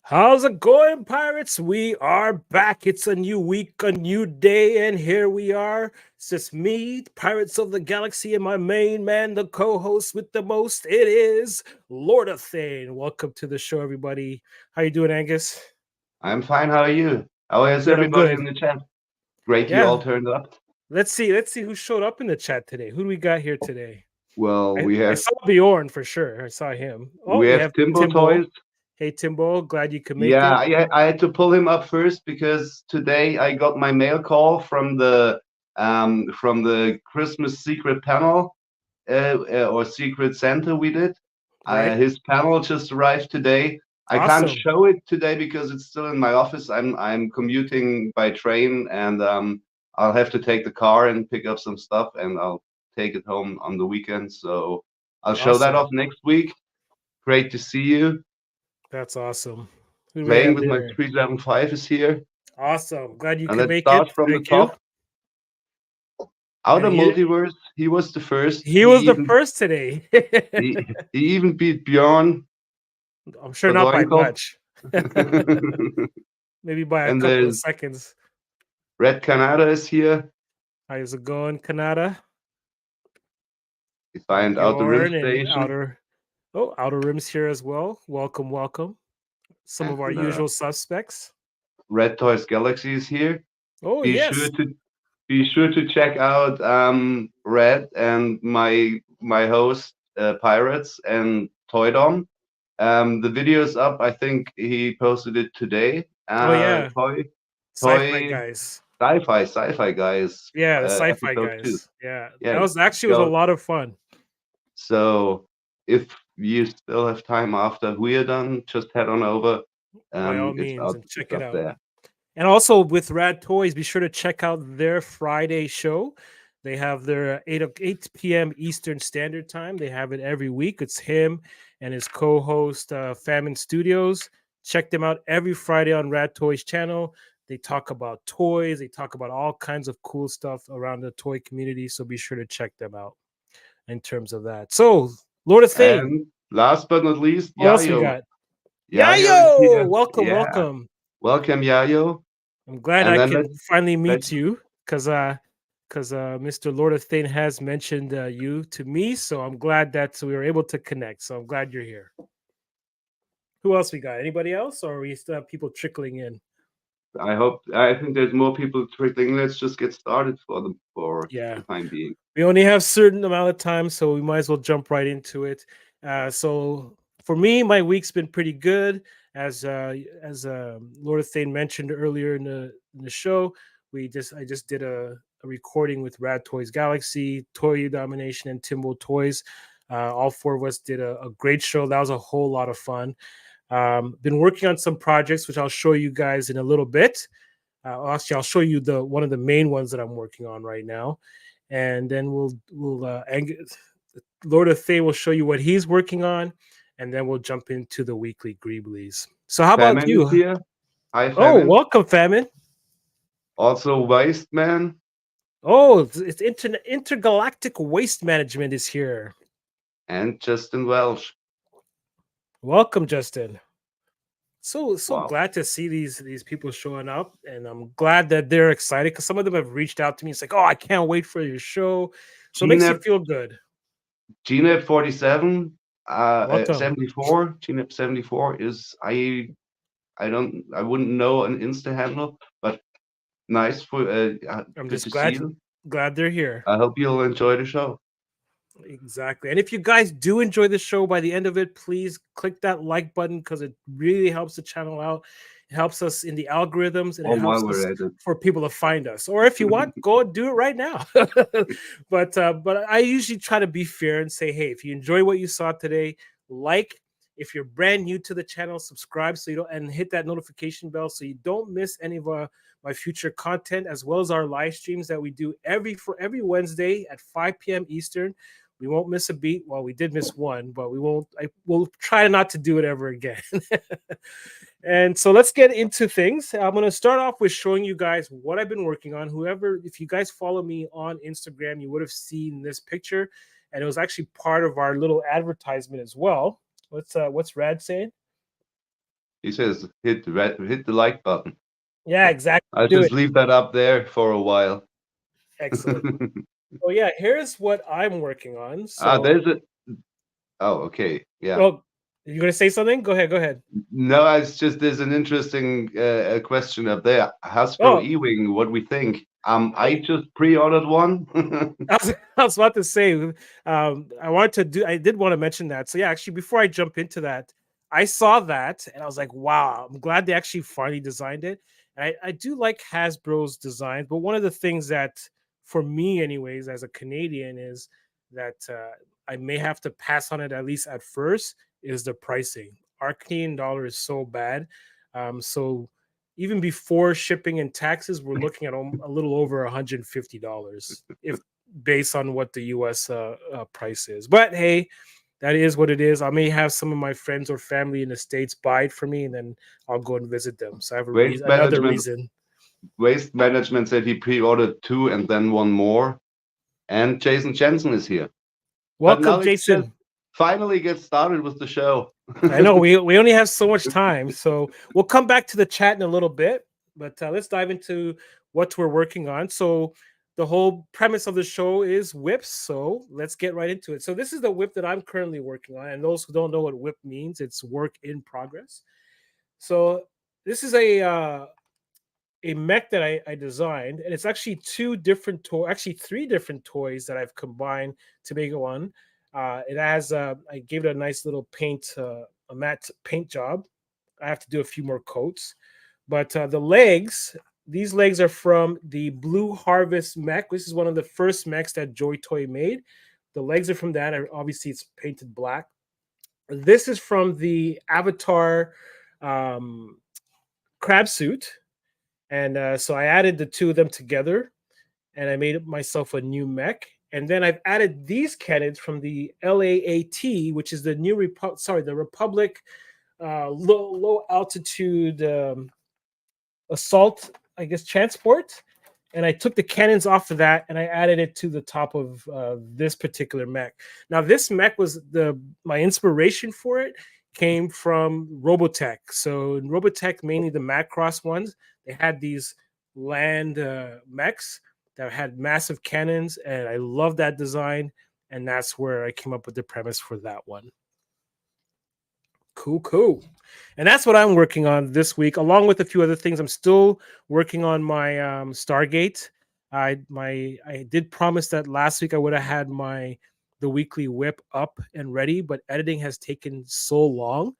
How's it going, pirates? We are back. It's a new week, a new day, and here we are. It's just me, Pirates of the Galaxy, and my main man, the co-host with the most. It is Lord of Thane. Welcome to the show, everybody. How you doing, Angus? I'm fine. How are you? How is Good, I'm everybody good. in the chat? Great, you Yeah. all turned up. Let's see who showed up in the chat today. Who do we got here today? Well, I have saw Bjorn for sure. I saw him. Oh, we we have have Timbo Timbo. Toys. Hey, Timbo. Glad you could make it. Yeah, I had to pull him up first because today I got my mail call from the Christmas secret panel or secret Santa we did. Right. His panel just arrived today. I can't Awesome. show it today because it's still in my office. I'm commuting by train, and I'll have to take the car and pick up some stuff, and I'll take it home on the weekend. So I'll show that Awesome. off next week. Great to see you. That's awesome. Who do we Playing have with my there? 375 is here. Awesome. Glad you And could let's make start it. from the Thank you. top. Outer And Multiverse, he was the first. he was the first today. he even beat Bjorn. I'm sure not by Pazoinko. much. Maybe by a And couple of there's seconds. Red Canada is here. How's it going, Canada? We find Outer Rim Bjorn and Station. Outer Rim's here as well. Welcome, welcome. Some of our And, usual suspects. Red Toys Galaxy is here. Oh, Be yes. sure to check out Red and my host Pirates and Toydom. The video is up. I think he posted it today. Oh, yeah. Toy Sci-fi guys. Sci-fi guys. Yeah, the sci-fi episode guys. 2. Yeah, Yeah, that was actually a lot of fun. So if you still have time after we're done, just head on over. By all means, and check it out. There. And also with Rad Toys, be sure to check out their Friday show. They have their 8 p.m. Eastern Standard Time. They have it every week. It's him and his co-host, Famine Studios. Check them out every Friday on Rad Toys channel. They talk about toys. They talk about all kinds of cool stuff around the toy community. So be sure to check them out in terms of that. So, Lord of Thane. And last but not least, what else we Yayo. got? Yayo! Welcome, Yeah. welcome. Welcome, Yayo. I'm glad I can finally meet you because Mr. Lord of Thane has mentioned you to me, so I'm glad that we were able to connect. So I'm glad you're here. Who else we got? Anybody else, or we still have people trickling in? I think there's more people trickling. Let's just get started for the time being. We only have a certain amount of time, so we might as well jump right into it. So for me, my week's been pretty good. As Lord of Thane mentioned earlier in the show, I just did a recording with Rad Toys Galaxy, Toy Domination, and Timbo Toys. All four of us did a great show. That was a whole lot of fun. Been working on some projects, which I'll show you guys in a little bit. Actually, I'll show you one of the main ones that I'm working on right now, and then we'll Lord of Thane will show you what he's working on, and then we'll jump into the weekly Greeblies. So how about you? Here. Hi, Famine. Oh, welcome, Famine. Also, Waste Man. Oh, it's Intergalactic Waste Management is here. And Justin Welsh. Welcome, Justin. So glad to see these people showing up, and I'm glad that they're excited because some of them have reached out to me. It's like, oh, I can't wait for your show. So it makes you feel good. GNEP 47, 74. GNEP 74 is I wouldn't know an Insta handle, but nice for. I'm just glad they're here. I hope you'll enjoy the show. Exactly. And if you guys do enjoy the show, by the end of it, please click that like button because it really helps the channel out. It helps us in the algorithms, and it helps us for people to find us. Or if you want, go do it right now. But I usually try to be fair and say, hey, if you enjoy what you saw today, like. If you're brand new to the channel, subscribe so you don't, and hit that notification bell so you don't miss any of my future content, as well as our live streams that we do every Wednesday at 5 p.m. Eastern. We won't miss a beat. Well, we did miss one, but we won't. We'll try not to do it ever again. And so let's get into things. I'm going to start off with showing you guys what I've been working on. If you guys follow me on Instagram, you would have seen this picture, and it was actually part of our little advertisement as well. What's Rad saying? He says hit the like button. Yeah, exactly. I'll Do just it. leave that up there for a while. Excellent. Oh yeah, here's what I'm working on. There's a. Oh, okay. Yeah. Oh, you're gonna say something? Go ahead. Go ahead. No, it's just there's an interesting question up there. Hasbro Oh, E-Wing, what we think? I just pre-ordered one. I was about to say, I did want to mention that. So yeah, actually, before I jump into that, I saw that and I was like, wow, I'm glad they actually finally designed it. And I do like Hasbro's designs, but one of the things that, for me, anyways, as a Canadian, is that I may have to pass on it at least at first is the pricing. Our Canadian dollar is so bad, so even before shipping and taxes, we're looking at a little over $150 if based on what the US price is. But hey, that is what it is. I may have some of my friends or family in the States buy it for me, and then I'll go and visit them. So I have Waste another management. reason. Waste management said he pre-ordered 2 and then one more. And Jason Jensen is here. But now Welcome, let's just Jason. finally get started with the show. I know we only have so much time, so we'll come back to the chat in a little bit, but let's dive into what we're working on. So the whole premise of the show is whips, so let's get right into it. So this is the whip that I'm currently working on, and those who don't know what whip means, it's work in progress. So this is a mech that I designed, and it's actually actually three different toys that I've combined to make one. It has I gave it a nice little a matte paint job. I have to do a few more coats, but these legs are from the Blue Harvest mech. This is one of the first mechs that Joy Toy made. The legs are from that. Obviously, it's painted black. This is from the Avatar crab suit. And so I added the two of them together, and I made myself a new mech. And then I've added these cannons from the LAAT, which is the the Republic low altitude assault, I guess, transport. And I took the cannons off of that and I added it to the top of this particular mech. Now, this mech was my inspiration for it came from Robotech. So in Robotech, mainly the Macross ones, they had these land mechs that had massive cannons, and I love that design. And that's where I came up with the premise for that one. Cool. And that's what I'm working on this week, along with a few other things. I'm still working on my Stargate. I did promise that last week I would have had the weekly whip up and ready, but editing has taken so long,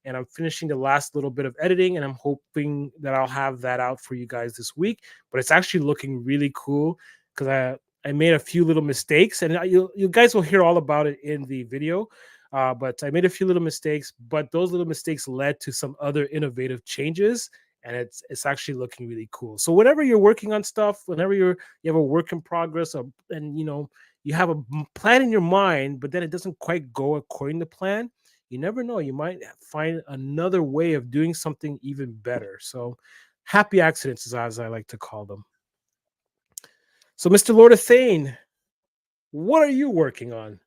and I'm finishing the last little bit of editing, and I'm hoping that I'll have that out for you guys this week. But it's actually looking really cool because I made a few little mistakes, and you guys will hear all about it in the video. But I made a few little mistakes, but those little mistakes led to some other innovative changes, and it's actually looking really cool. So whenever you're working on stuff, whenever you have a work in progress, and you have a plan in your mind, but then it doesn't quite go according to plan, you never know. You might find another way of doing something even better. So happy accidents, as I like to call them. So, Mr. Lord of Thane, what are you working on?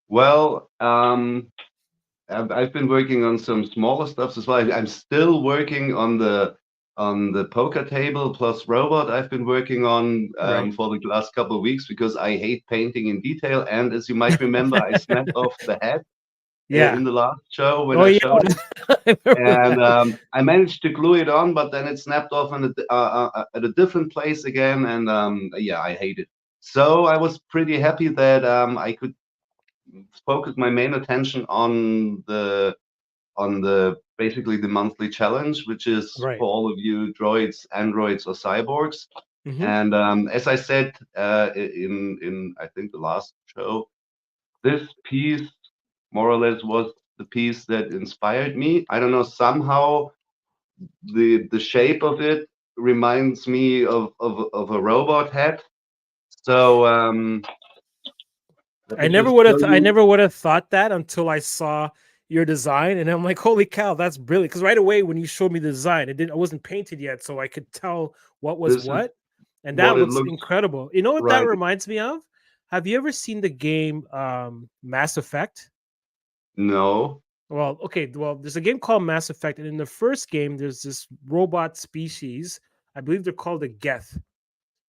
Well, I've been working on some smaller stuff as well. I'm still working on the poker table plus robot. I've been working on Right. for the last couple of weeks because I hate painting in detail. And as you might remember, I snapped off the head Yeah. in the last show when Oh I yeah. showed it. I remember And that. I managed to glue it on, but then it snapped off at a different place again. And yeah, I hate it. So I was pretty happy that I could focus my main attention on the basically the monthly challenge, which is Right. for all of you droids, androids, or cyborgs. Mm-hmm. And as I said in I think the last show, this piece more or less was the piece that inspired me. I don't know, somehow the shape of it reminds me of a robot head. So let me just show I you. never would have thought that until I saw your design, and I'm like, holy cow, that's brilliant. Because right away when you showed me the design, I wasn't painted yet, so I could tell what was This is what, and that what it looks looks incredible. You know what that right. reminds me of? Have you ever seen the game Mass Effect? No, Well, okay, well, there's a game called Mass Effect, and in the first game, there's this robot species. I believe they're called a Geth,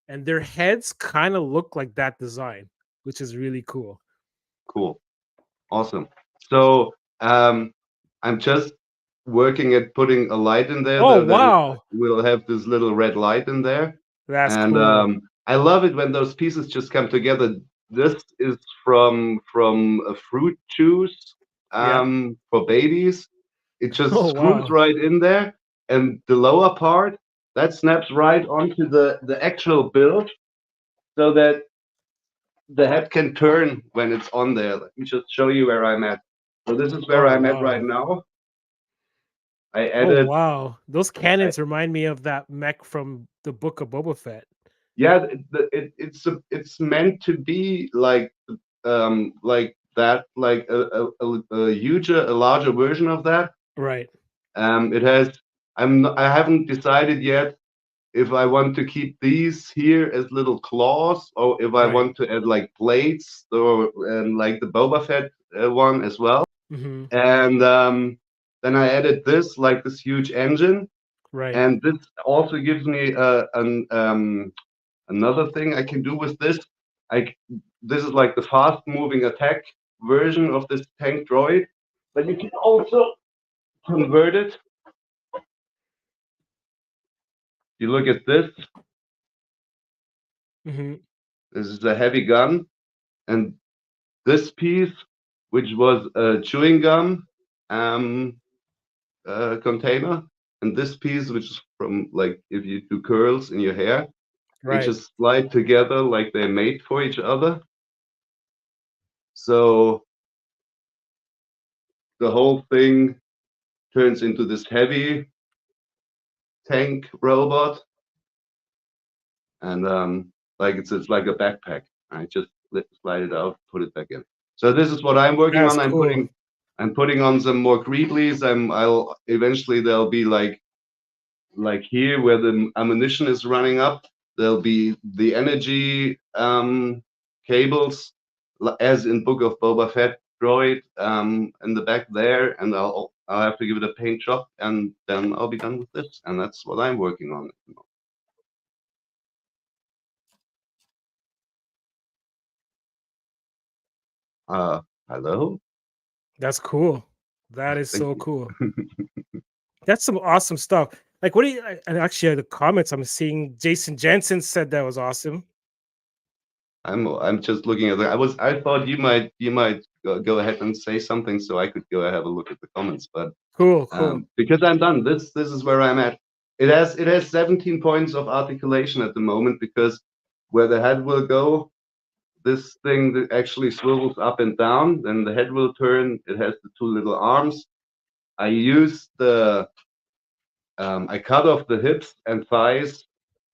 and their heads kind of look like that design, which is really cool. cool. Awesome. So I'm just working at putting a light in there, Oh though that it wow, will have this little red light in there. that's And cool. I love it when those pieces just come together. This is from a fruit juice Yep. for babies. It just Oh screws wow. right in there, and the lower part that snaps right onto the actual build, so that the head can turn when it's on there. Let me just show you where I'm at. So this is where Oh I'm at right wow. now. I Oh added, wow. Those I, cannons remind me of that mech from the Book of Boba Fett. yeah, it's meant to be like that, like a huger, a larger version of that. Right. It has. I haven't decided yet if I want to keep these here as little claws, or if I Right. want to add like plates, or like the Boba Fett one as well. Hmm. And then I added this, like this huge engine, Right. and this also gives me another thing I can do with this. I this is like the fast moving attack version of this tank droid, but you can also convert it. You look at this. Hmm. This is a heavy gun, and this piece, which was a chewing gum um, container, and this piece, which is from like if you do curls in your hair, they Right. just slide together like they're made for each other. So the whole thing turns into this heavy tank robot, and like it's like a backpack. I just slide it out, put it back in. So this is what I'm working That's on. cool. I'm putting on some more greeblies. I'll eventually there'll be like here where the ammunition is running up, there'll be the energy cables, as in Book of Boba Fett droid in the back there, and I'll have to give it a paint job, and then I'll be done with this, and that's what I'm working on. Uh, hello, That's cool. That is thank so you. cool. That's some awesome stuff. Like, what do you? And actually, the comments I'm seeing, Jason Jensen said that was awesome. I'm just looking at I thought you might go ahead and say something so I could go have a look at the comments, but Cool. Cool. because I'm done. This is where I'm at. It has 17 points of articulation at the moment, because where the head will go, this thing that actually swivels up and down. Then the head will turn. It has the two little arms. I use the I cut off the hips and thighs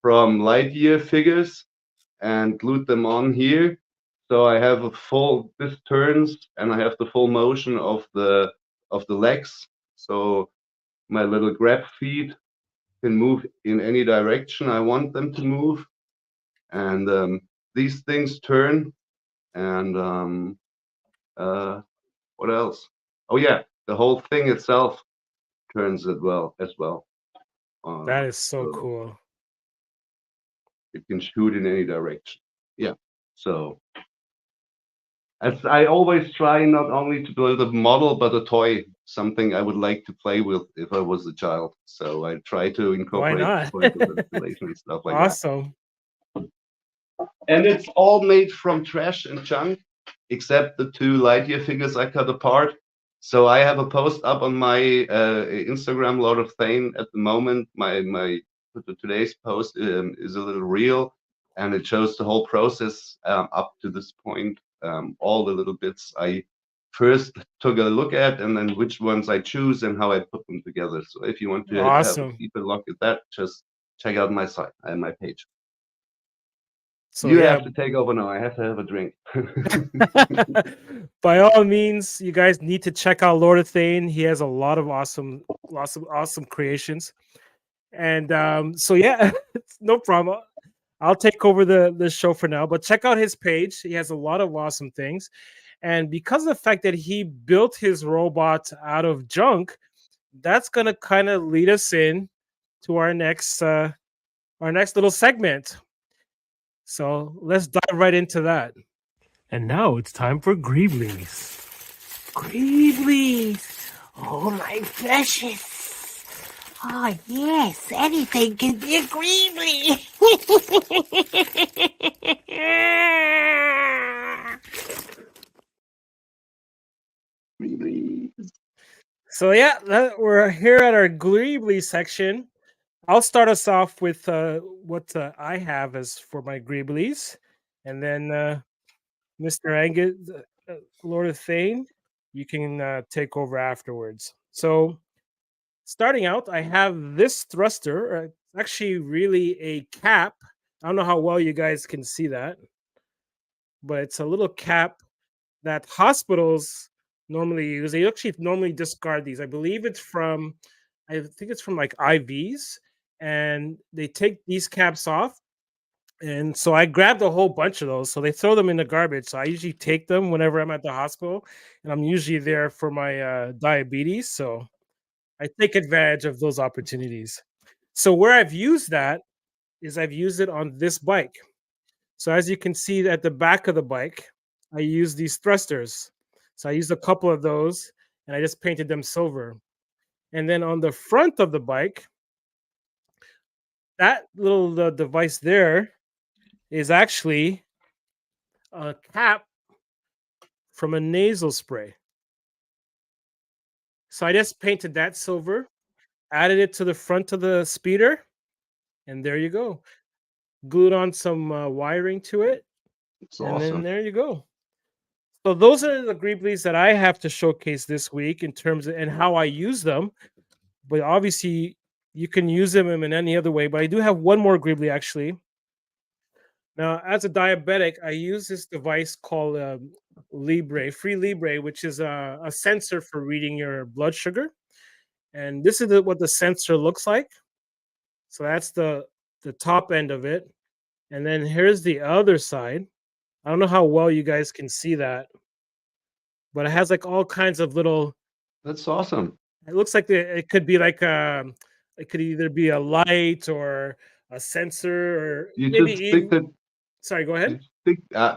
from Lightyear figures and glued them on here. So I have a full, this turns, and I have the full motion of the legs. So my little grab feet can move in any direction I want them to move. And these things turn. And what else? Oh yeah, the whole thing itself turns as well. That is so So cool. it can shoot in any direction. Yeah. So as I always try not only to build a model but a toy, something I would like to play with if I was a child. So I try to Why incorporate not? points of installation and stuff like that. Awesome. And it's all made from trash and junk, except the two Lightyear figures I cut apart. So I have a post up on my Instagram, Lord of Thane, at the moment. My today's post is a little reel, and it shows the whole process up to this point. All the little bits first took a look at, and then which ones I choose and how I put them together. So if you want to have a Awesome. deeper look at that, just check out my site and my page. So You yeah, have to take over now. I have to have a drink. by all means, you guys need to check out Lord of Thane. He has a lot of awesome creations. And so yeah, it's no problem. I'll take over the show for now, but check out his page. He has a lot of awesome things. And because of the fact that he built his robot out of junk, that's gonna kind of lead us in to our next little segment. So let's dive right into that. And now it's time for Greeblies. Greeblies! Oh, my precious! Oh, yes, anything can be a Greeblie! So yeah, we're here at our Greebly section. I'll start us off with what I have as for my Greeblies, and then Mr. Angus, Lord of Thane, you can take over afterwards. So starting out, I have this thruster. It's actually really a cap. I don't know how well you guys can see that, but it's a little cap that hospitals normally use. They actually normally discard these. I believe it's from, I think it's from like IVs, and they take these caps off. And so I grabbed a whole bunch of those. So they throw them in the garbage. So I usually take them whenever I'm at the hospital, and I'm usually there for my diabetes. So I take advantage of those opportunities. So where I've used that is I've used it on this bike. So as you can see at the back of the bike, I use these thrusters. So I used a couple of those and I just painted them silver. And then on the front of the bike, that little device there is actually a cap from a nasal spray. So I just painted that silver, added it to the front of the speeder, and there you go. Glued on some wiring to it, It's and then awesome. there you go. So those are the Greeblies that I have to showcase this week in terms of and how I use them. But obviously, you can use them in any other way. But I do have one more Greebly actually. Now, as a diabetic, I use this device called Libre, Free Libre, which is a sensor for reading your blood sugar. And this is what the sensor looks like. So that's the top end of it. And then here's the other side. I don't know how well you guys can see that, but it has like all kinds of little. That's awesome. It looks like it could be like it could either be a light or a sensor or You maybe just stick even. that. Sorry, go ahead.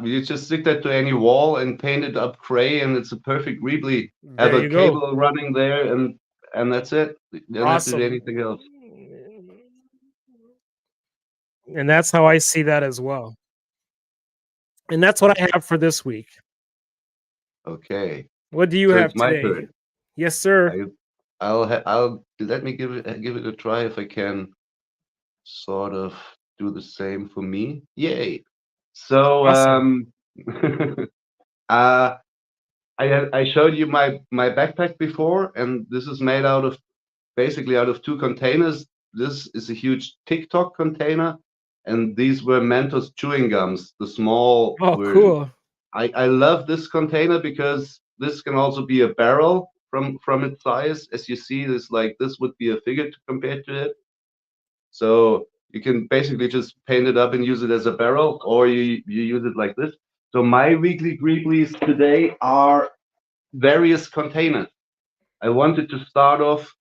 You just stick that to any wall and paint it up gray, and it's a perfect Greebly. Have There a you go. cable running there, and that's it. You don't have to do Awesome. anything else. And that's how I see that as well. And that's what I have for this week. Okay, What do you so have it's my today? turn. Yes, sir. I'll let me give it a try if I can sort of do the same for me. Yay! So Awesome. uh, I showed you my backpack before, and this is made out of basically out of two containers. This is a huge TikTok container, and these were Mentos chewing gums, the small Oh, version. cool. I love this container because this can also be a barrel from its size. As you see, this would be a figure to compare to it. So you can basically just paint it up and use it as a barrel, or you use it like this. So my weekly Greeblies today are various containers. I wanted to start off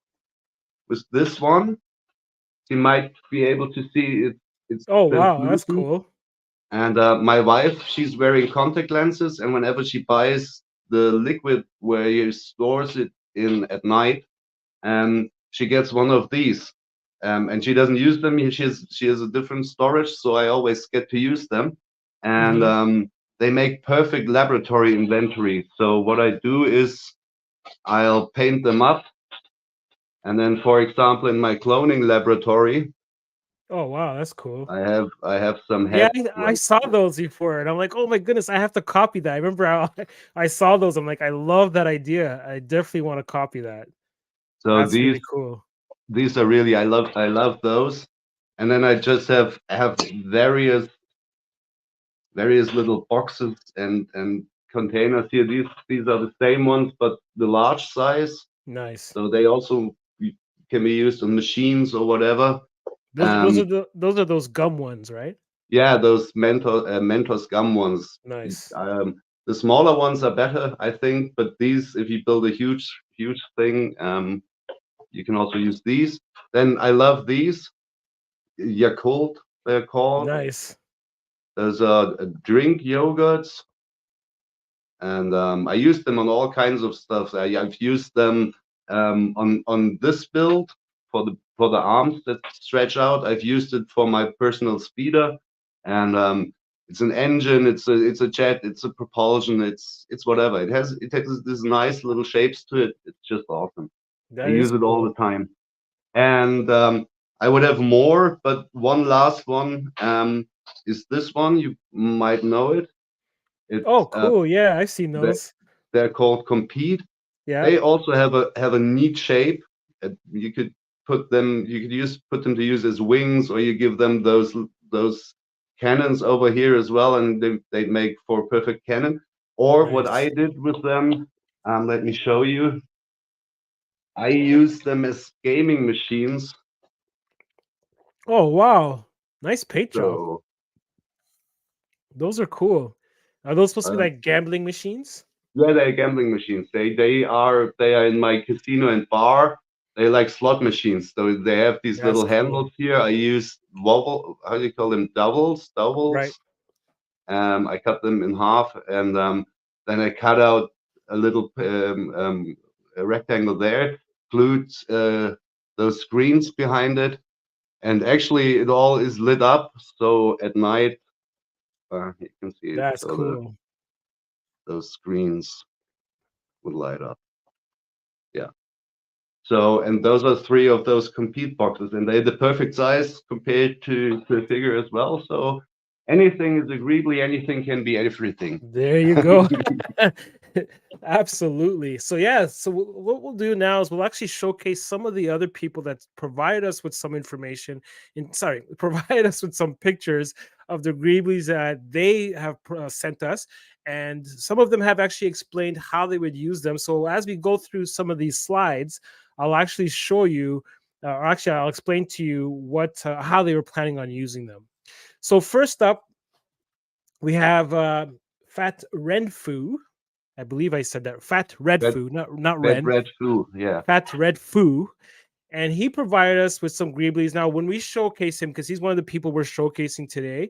with this one. You might be able to see it. It's Oh, wow. That's translucent. cool. And my wife, she's wearing contact lenses, and whenever she buys the liquid where you stores it in at night, she gets one of these. And she doesn't use them. She has a different storage, so I always get to use them. And Hmm. they make perfect laboratory inventory. So what I do is I'll paint them up, and then, for example, in my cloning laboratory, Oh wow, that's cool. I have some Yeah, heads I like saw those before, and I'm like, oh my goodness, I have to copy that. I remember how I saw those. I'm like, I love that idea. I definitely want to copy that. so. That's These really cool. these are really I love those, and then I just have various little boxes and containers here. These are the same ones, but the large size. Nice. So they also can be used on machines or whatever. Those are Um, those gum ones, right? yeah, those Mentos gum ones. Nice. The smaller ones are better, I think. But these, if you build a huge thing, you can also use these. Then I love these Yakult. They're called. Nice. Those are drink yogurts, and I use them on all kinds of stuff. I've used them on this build for the arms that stretch out. I've used it for my personal speeder, and it's an engine, it's a jet, it's a propulsion, it's whatever. It has this nice little shapes to it. It's just awesome. I That is use it all the cool. time, and I would have more, but one last one is this one. You might know it. Oh, It's cool. Yeah, I've seen they those. they're called compete. Yeah. They also have a neat shape. You could put them to use as wings, or you give them those cannons over here as well, and they make for perfect cannon. Or what I Nice. did with them, let me show you. I use them as gaming machines. Oh, wow. Nice paint job. So Those are cool. Are those supposed to be uh, like gambling machines? yeah, they're gambling machines. They are in my casino and bar. They like slot machines. So they have these That's little cool. handles here. I use wobble. How do you call them? Doubles. Right. Doubles. I cut them in half, and then I cut out a little a rectangle there. Glued those screens behind it, and actually it all is lit up. So at night, you can see it. That's So cool. those screens would light up. Yeah. So, and those are three of those compete boxes, and they're the perfect size compared to a figure as well. So, anything is agreeably, anything can be everything. There you go. Absolutely. So yeah, so what we'll do now is we'll actually showcase some of the other people that provide us with some information and sorry, provide us with some pictures of the Greeblies that they have sent us. And some of them have actually explained how they would use them. So as we go through some of these slides, I'll actually show you, or actually I'll explain to you what how they were planning on using them. So first up, we have Fat Renfu. I believe I said that. Fat Red That Foo, not that Ren. red foo, yeah, Fat Red Foo. And he provided us with some Greeblies. Now, when we showcase him, because he's one of the people we're showcasing today,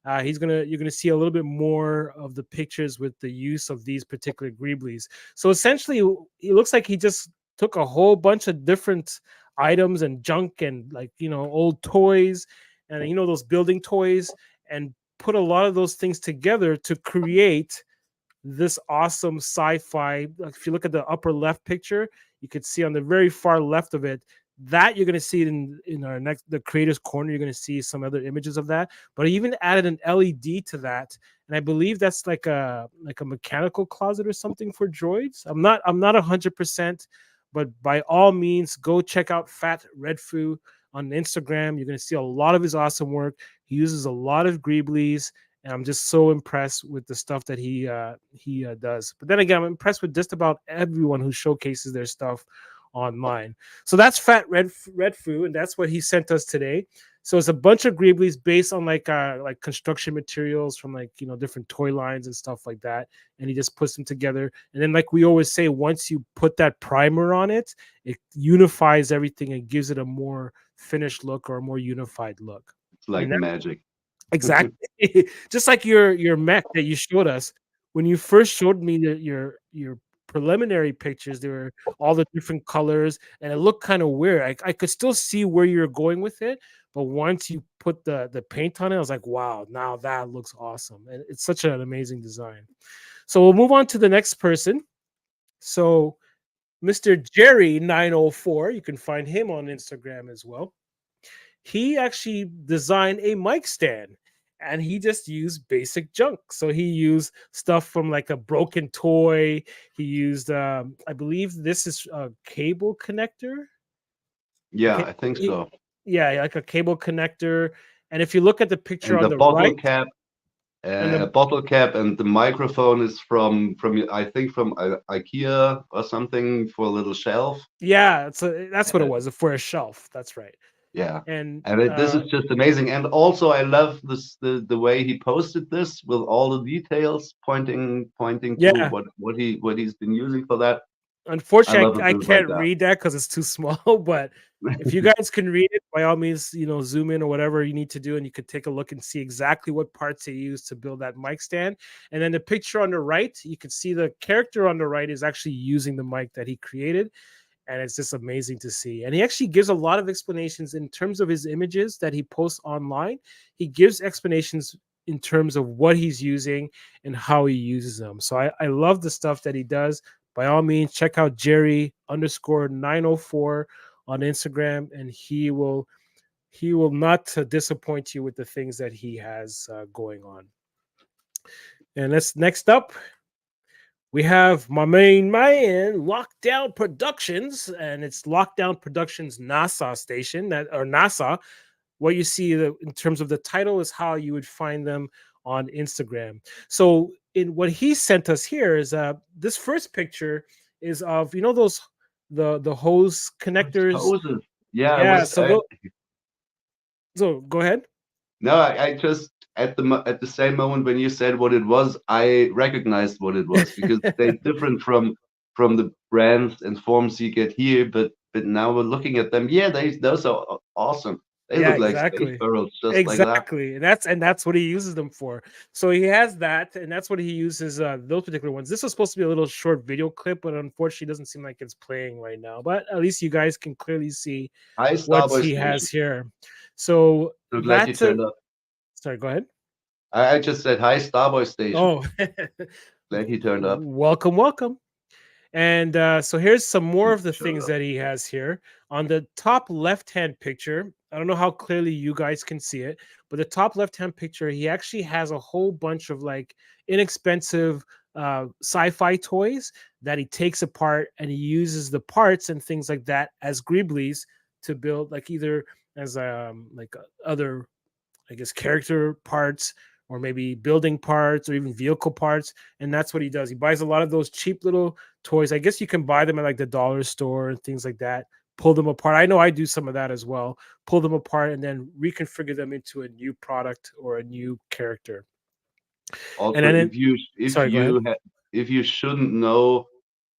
you're gonna see a little bit more of the pictures with the use of these particular Greeblies. So essentially, it looks like he just took a whole bunch of different items and junk and like old toys and those building toys and put a lot of those things together to create this awesome sci-fi. Like if you look at the upper left picture, you could see on the very far left of it that you're going to see it in our next the creators corner. You're going to see some other images of that, but I even added an LED to that, and I believe that's like a mechanical closet or something for droids. I'm not 100%, but by all means go check out Fat Red Foo on Instagram. You're going to see a lot of his awesome work. He uses a lot of Greeblies, and I'm just so impressed with the stuff that he does. But then again, I'm impressed with just about everyone who showcases their stuff online. So that's Fat Red Foo, and that's what he sent us today. So it's a bunch of Greeblies based on like construction materials from like different toy lines and stuff like that, and he just puts them together. And then like we always say, once you put that primer on it, it unifies everything and gives it a more finished look or a more unified look. it's like And magic. exactly. Just like your mech that you showed us. When you first showed me your preliminary pictures, there were all the different colors, and it looked kind of weird. I could still see where you're going with it, but once you put the paint on it, I was like, wow, now that looks awesome. And it's such an amazing design. So we'll move on to the next person. So Mr. Jerry 904, you can find him on Instagram as well. he actually designed a mic stand, and he just used basic junk. So he used stuff from like a broken toy. He used, I believe this is a cable connector. Yeah, Okay, I think so. yeah, like a cable connector. And if you look at the picture And on the the bottle right, cap, and a bottle cap, and the microphone is from I think from IKEA or something for a little shelf. yeah, so that's what it Uh, was, for a shelf. That's right. yeah, And and this is just amazing. And also, I love this the way he posted this with all the details pointing to yeah, what he's been using for that. I love unfortunately, it I things like can't that. read that because it's too small. But if you guys can read it, by all means, zoom in or whatever you need to do, and you could take a look and see exactly what parts they used to build that mic stand. And then the picture on the right, you can see the character on the right is actually using the mic that he created, and it's just amazing to see. And he actually gives a lot of explanations in terms of his images that he posts online. He gives explanations in terms of what he's using and how he uses them. So I love the stuff that he does. By all means, check out Jerry underscore 904 on Instagram, and he will not disappoint you with the things that he has going on. And let's next up, we have my main man, Lockdown Productions, and it's Lockdown Productions NASA station, that or NASA. What you see in terms of the title is how you would find them on Instagram. So, in what he sent us here is this first picture is of those the hose Those connectors. hoses. Yeah, I Yeah. was. So go ahead. No, I just at the same moment when you said what it was, I recognized what it was because they're different from the brands and forms you get here. But now we're looking at them. Yeah, those are awesome. They Yeah, look like space exactly. barrels, just like that. Exactly. And that's what he uses them for. So he has that, and that's what he uses those particular ones. This was supposed to be a little short video clip, but unfortunately it doesn't seem like it's playing right now. But at least you guys can clearly see Hi, what Starboy he Station. has here. So So glad you that's turned up. sorry, go ahead. I just said hi, Starboy Station. Oh, Glad he turned up. welcome, welcome. And so here's some more He of the showed things up. that he has here. On the top left hand picture, I don't know how clearly you guys can see it, but the top left hand picture, he actually has a whole bunch of like inexpensive sci-fi toys that he takes apart, and he uses the parts and things like that as greeblies to build, like either as other, I guess, character parts, or maybe building parts, or even vehicle parts. And that's what he does. He buys a lot of those cheap little toys. I guess you can buy them at like the dollar store and things like that. Pull them apart. I know I do some of that as well. Pull them apart and then reconfigure them into a new product or a new character. And Also, then, if sorry, go ahead. if you shouldn't know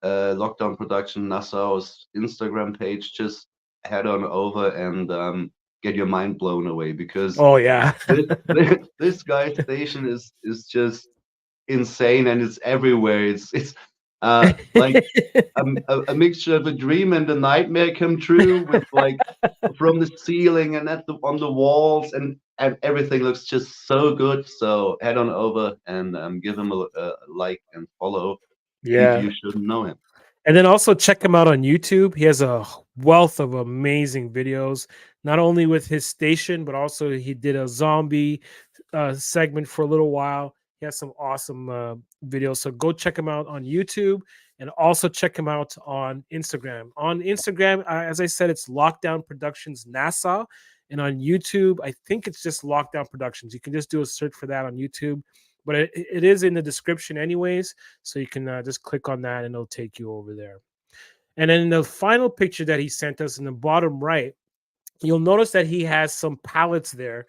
Lockdown Production Nassau's Instagram page, just head on over and get your mind blown away because Oh yeah. this guy's station is just insane and it's everywhere. It's like a mixture of a dream and a nightmare come true with like from the ceiling and on the walls and everything looks just so good. So head on over and give him a like and follow if Yeah. you shouldn't know him. And then also check him out on YouTube. He has a wealth of amazing videos, not only with his station, but also he did a zombie segment for a little while. He has some awesome videos. So go check him out on YouTube, and also check him out on Instagram. On Instagram, as I said, it's Lockdown Productions NASA. And on YouTube, I think it's just Lockdown Productions. You can just do a search for that on YouTube. But it is in the description, anyways. So you can just click on that and it'll take you over there. And then the final picture that he sent us in the bottom right, you'll notice that he has some pallets there.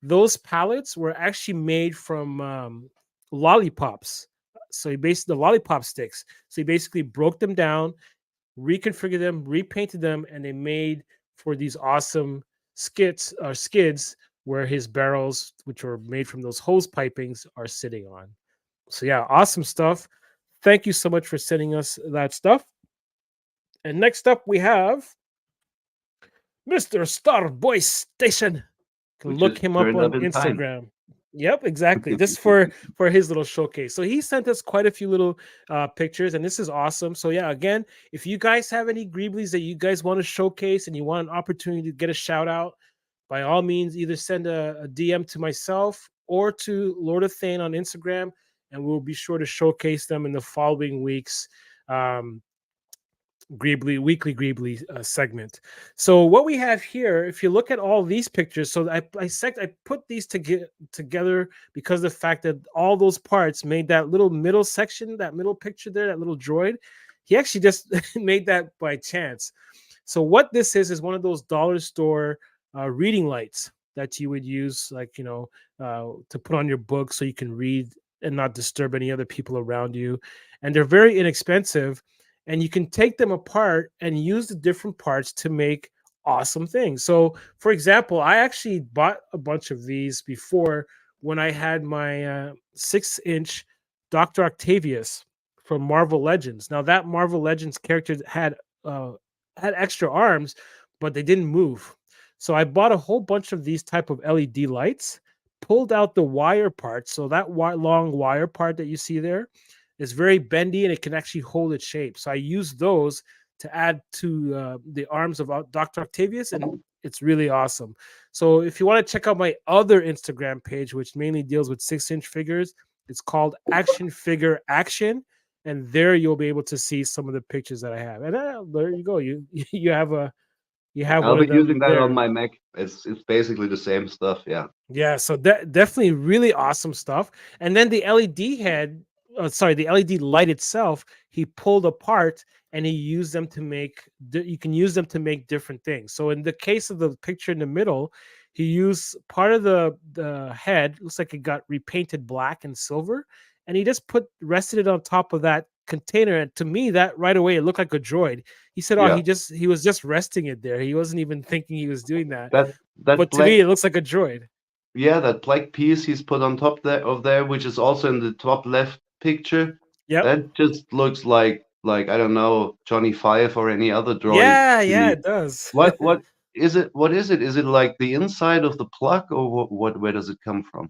Those pallets were actually made from lollipops. So he based the lollipop sticks. So he basically broke them down, reconfigured them, repainted them, and they made for these awesome skids where his barrels, which were made from those hose pipings, are sitting on. So yeah, awesome stuff. Thank you so much for sending us that stuff. And next up, we have Mr. Starboy Station. You We can look just him up turned on up in time. Instagram. Yep, exactly. This for his little showcase. So he sent us quite a few little pictures, and this is awesome. So yeah, again, if you guys have any Greeblies that you guys want to showcase and you want an opportunity to get a shout out, by all means, either send a DM to myself or to Lord of Thane on Instagram, and we'll be sure to showcase them in the following weeks. Greebly weekly Greebly segment. So what we have here, if you look at all these pictures, so I put these together because of the fact that all those parts made that little middle section, that middle picture there, that little droid. He actually just made that by chance. So what this is one of those dollar store reading lights that you would use, like to put on your book so you can read and not disturb any other people around you. And they're very inexpensive, and you can take them apart and use the different parts to make awesome things. So, for example, I actually bought a bunch of these before when I had my 6-inch Dr. Octavius from Marvel Legends. Now, that Marvel Legends character had extra arms, but they didn't move. So I bought a whole bunch of these type of LED lights, pulled out the wire part. So that long wire part that you see there is very bendy, and it can actually hold its shape. So I use those to add to the arms of Dr. Octavius, and it's really awesome. So if you want to check out my other Instagram page, which mainly deals with 6-inch figures, it's called Action Figure Action, and there you'll be able to see some of the pictures that I have. And there you go. You have I'll one of be them using that on there. my Mac. It's basically the same stuff. Yeah. Yeah, so definitely really awesome stuff. And then the LED head, the LED light itself, he pulled apart and he used them to make. You can use them to make different things. So in the case of the picture in the middle, he used part of the head. Looks like it got repainted black and silver, and he just rested it on top of that container. And to me, that right away it looked like a droid. He said, "Oh, Yeah. he was just resting it there. He wasn't even thinking he was doing that." That But to black, me, it looks like a droid. yeah, that black piece he's put on top there, which is also in the top left picture. Yep. That just looks like I don't know, Johnny Five or any other droid Yeah, to yeah, me. it does. What is it? What is it? Is it like the inside of the plug, or what? Where does it come from?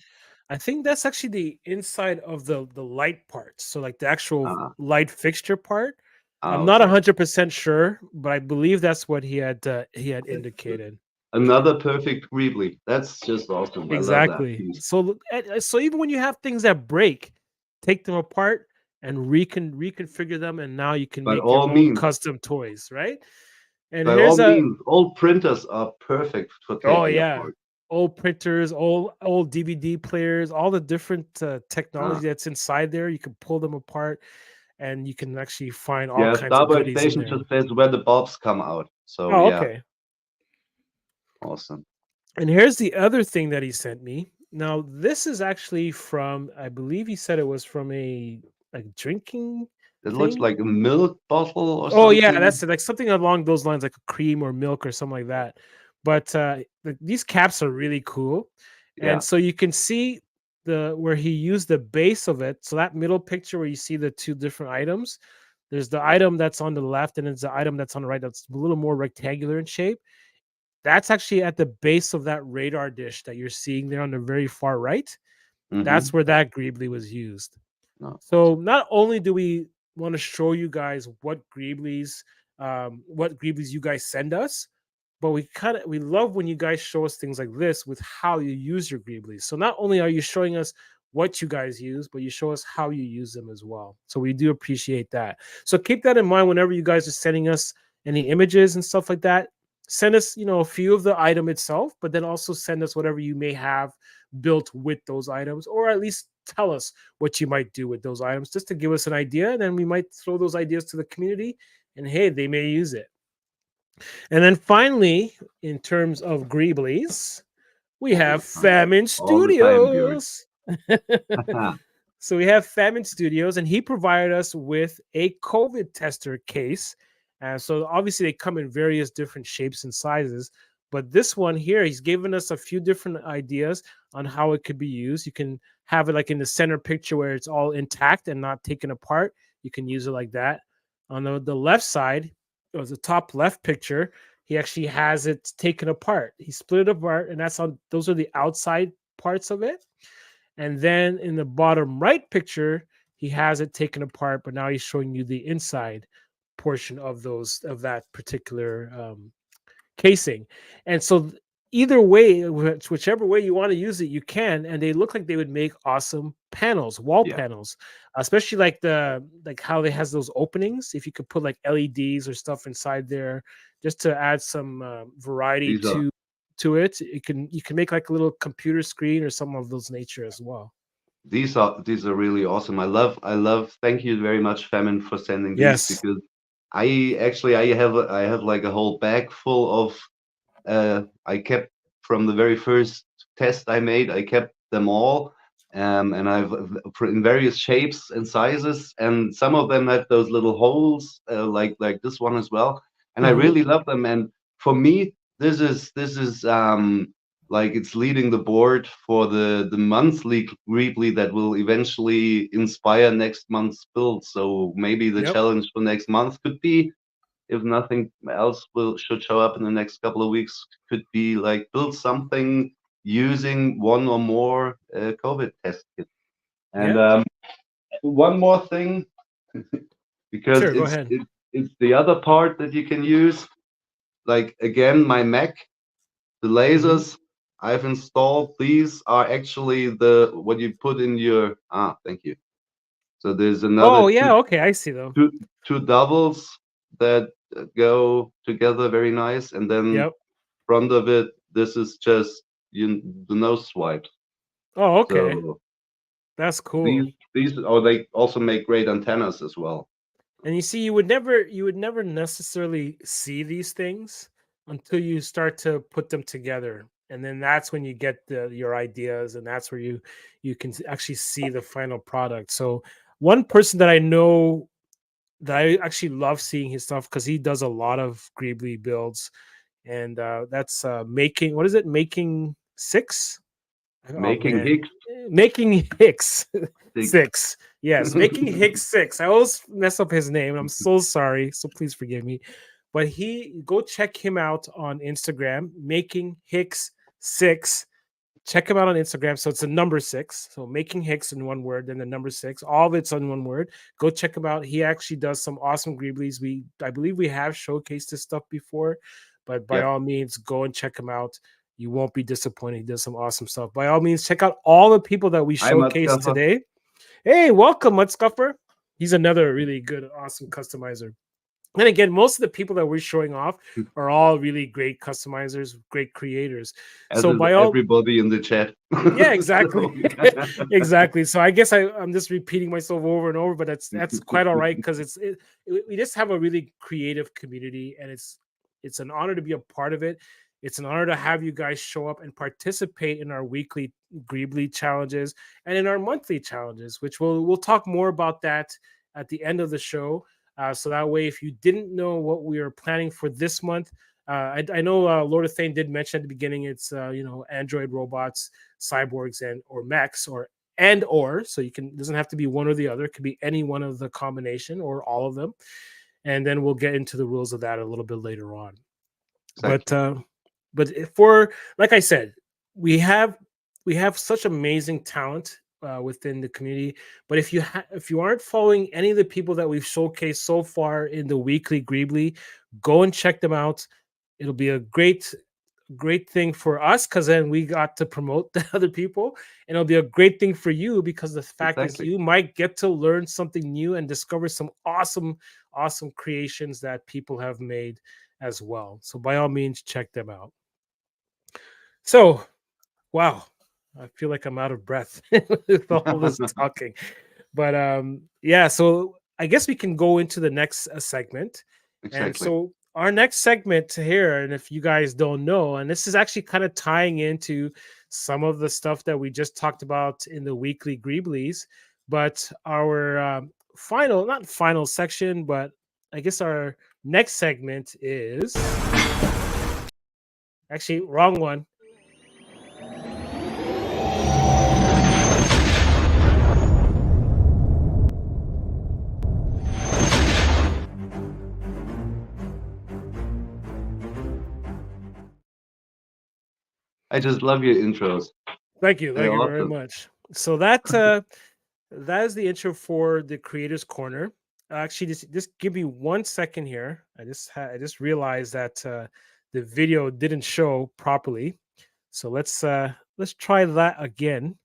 I think that's actually the inside of the light part. So like the actual Ah, light fixture part. I'm not okay. 100% sure, but I believe that's what he had indicated. Another perfect Greebly. That's just awesome. I love that Exactly. piece. So even when you have things that break, take them apart and reconfigure them, and now you can By make your all own means, custom toys, right? And by all here's a means, all printers are perfect for Oh taking yeah, apart. old printers, old DVD players, all the different technology Ah, that's inside there. You can pull them apart, and you can actually find all yeah, kinds of Starboy goodies in Station there. just says where the bulbs come out. So Oh, yeah, okay. awesome. And here's the other thing that he sent me. Now, this is actually from, I believe he said it was from a drinking It looks thing. like a milk bottle or Oh yeah, something. that's it. Like something along those lines, like a cream or milk or something like that. But these caps are really cool, and Yeah. so you can see the where he used the base of it. So that middle picture where you see the two different items, there's the item that's on the left, and there's the item that's on the right. That's a little more rectangular in shape. That's actually at the base of that radar dish that you're seeing there on the very far right. Mm-hmm. That's where that Greebly was used. No, So not only do we want to show you guys what Greeblies you guys send us, but we love when you guys show us things like this with how you use your Greeblies. So not only are you showing us what you guys use, but you show us how you use them as well. So we do appreciate that. So keep that in mind whenever you guys are sending us any images and stuff like that. Send us, a few of the item itself, but then also send us whatever you may have built with those items, or at least tell us what you might do with those items just to give us an idea. And then we might throw those ideas to the community, and hey, they may use it. And then finally, in terms of Greeblies, we all have the time. Famine All the time, Björn. Studios. So we have Famine Studios, and he provided us with a COVID tester case. So obviously they come in various different shapes and sizes, but this one here, he's given us a few different ideas on how it could be used. You can have it like in the center picture where it's all intact and not taken apart. You can use it like that. On the left side, or the top left picture, he actually has it taken apart. He split it apart, and those are the outside parts of it. And then in the bottom right picture, he has it taken apart, but now he's showing you the inside portion of that particular casing. And so either way, whichever way you want to use it, you can. And they look like they would make awesome panels, wall Yeah, panels, especially like how they has those openings. If you could put like LEDs or stuff inside there, just to add some variety these are to it, you can make like a little computer screen or some of those nature as well. these are really awesome. I love. Thank you very much, Femin, for sending these, Yes. because I have like a whole bag full of I kept from the very first test I made. I kept them all, and I've in various shapes and sizes, and some of them have those little holes, like this one as well. And I Hmm. really love them. And for me, this is like it's leading the board for the monthly Greebly that will eventually inspire next month's build. So maybe the Yep. challenge for next month could be, if nothing else should show up in the next couple of weeks, could be like build something using one or more COVID test kits. And Yeah. one more thing, because Sure. Go ahead. it's the other part that you can use. Like again, my Mac, the Hmm. lasers I've installed. These are actually the what you put in your. Thank you. So there's another Oh yeah. Okay. I see them. two two doubles that go together very nice, and then Yep. front of it, this is just the nose swipes. Oh, okay. So That's these cool. these or they also make great antennas as well. And you see, you would never necessarily see these things until you start to put them together, and then that's when you get your ideas, and that's where you can actually see the final product. So, one person that I know that I actually love seeing his stuff because he does a lot of Greebly builds, and that's making what is it? Making six? Oh Making man, Higgs making Hicks six. six. Yes, making Hicks six. I always mess up his name, and I'm so sorry. So please forgive me. But he go check him out on Instagram, making Hicks six. Check him out on Instagram. So it's the number six. So making Hicks in one word, then the number six. All of it's on one word. Go check him out. He actually does some awesome greeblies. I believe we have showcased this stuff before, but by Yep. all means, go and check him out. You won't be disappointed. He does some awesome stuff. By all means, check out all the people that we Hi, showcased Matskaffer. today. Hey, welcome, Mudskuffer. He's another really good, awesome customizer. And again, most of the people that we're showing off are all really great customizers, great creators. As So is by all, everybody in the chat. yeah, exactly. So, Exactly. So I guess I'm just repeating myself over and over, but that's quite all right because we just have a really creative community, and it's an honor to be a part of it. It's an honor to have you guys show up and participate in our weekly Greebly challenges and in our monthly challenges, which we'll talk more about that at the end of the show. So that way, if you didn't know what we are planning for this month, I know Lord of Thane did mention at the beginning it's Android robots, cyborgs, and or mechs, or so you can, doesn't have to be one or the other, it could be any one of the combination or all of them, and then we'll get into the rules of that a little bit later on. exactly. But for, like I said, we have such amazing talent within the community. But if you aren't following any of the people that we've showcased so far in the weekly Greebly, go and check them out. It'll be a great thing for us because then we got to promote the other people, and it'll be a great thing for you because the fact is Exactly. you might get to learn something new and discover some awesome creations that people have made as well. So by all means, check them out. So, wow, I feel like I'm out of breath with all this talking. But yeah, so I guess we can go into the next segment. And Exactly. so our next segment here, and if you guys don't know, and this is actually kind of tying into some of the stuff that we just talked about in the weekly Greeblies, but our not final section, but I guess our next segment is actually wrong one. I just love your intros. Thank you. They're Thank you very awesome. much. So that is the intro for the Creators Corner. Actually, just give me 1 second here. I just realized that the video didn't show properly. So let's try that again.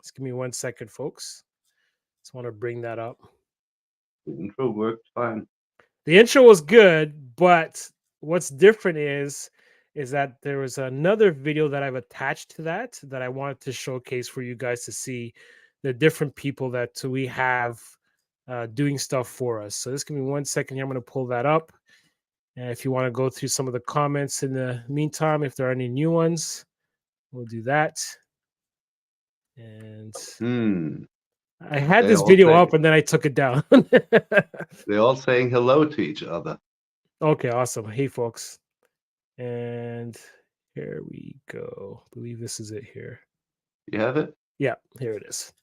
Just give me 1 second, folks. Just want to bring that up. The intro worked fine. The intro was good, but what's different is that there was another video that I've attached to that I wanted to showcase for you guys to see the different people that we have doing stuff for us. So just give me 1 second here. I'm going to pull that up. And if you want to go through some of the comments in the meantime, if there are any new ones, we'll do that. And I had this video up and then I took it down. They're all saying hello to each other. Okay, awesome. Hey, folks. And here we go. I believe this is it here. You have it? Yeah, here it is.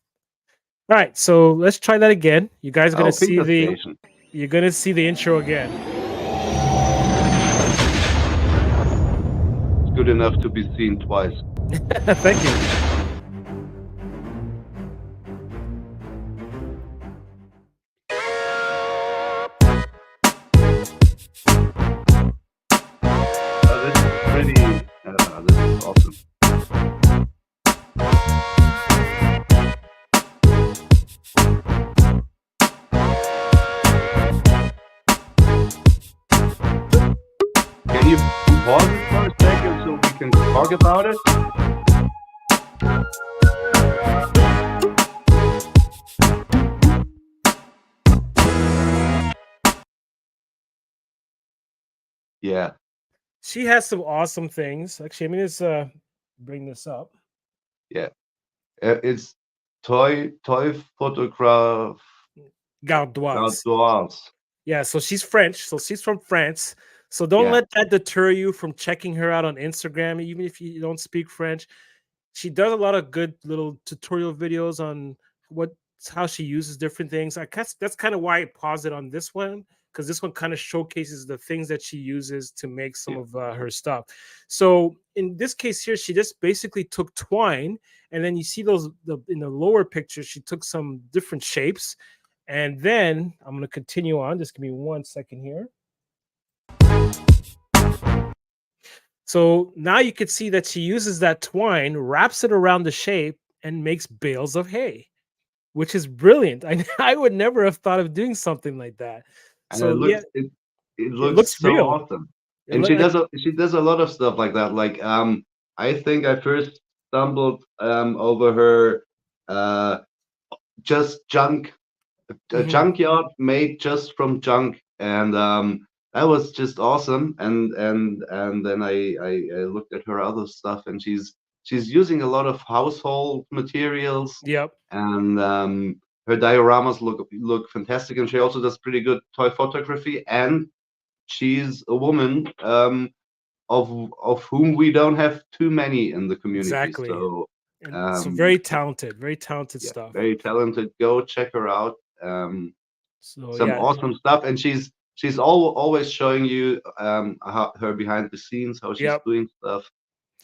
All right, so let's try that again. You guys are gonna see you're gonna see the intro again. It's good enough to be seen twice. Thank you. This is awesome. Can you pause it for a second so we can talk about it? Yeah. She has some awesome things. Actually, I mean, let's bring this up. Yeah. It's toy photograph Gardoise. Yeah, so she's French. So she's from France. So don't let that deter you from checking her out on Instagram, even if you don't speak French. She does a lot of good little tutorial videos on how she uses different things. I guess that's kind of why I paused it on this one, because this one kind of showcases the things that she uses to make some of her stuff. So in this case here, she just basically took twine, and then you see in the lower picture, she took some different shapes. And then I'm going to continue on. Just give me 1 second here. So now you can see that she uses that twine, wraps it around the shape, and makes bales of hay, which is brilliant. I would never have thought of doing something like that. And so it looks so real. awesome. And she does a lot of stuff like that. Like I think I first stumbled over her just junk, a junkyard made just from junk, and that was just awesome. And then I looked at her other stuff, and she's using a lot of household materials. Yep. And her dioramas look fantastic, and she also does pretty good toy photography. And she's a woman of whom we don't have too many in the community. Exactly. So very talented stuff. Very talented. Go check her out. Some awesome stuff, and she's always showing you her behind the scenes, how she's doing stuff.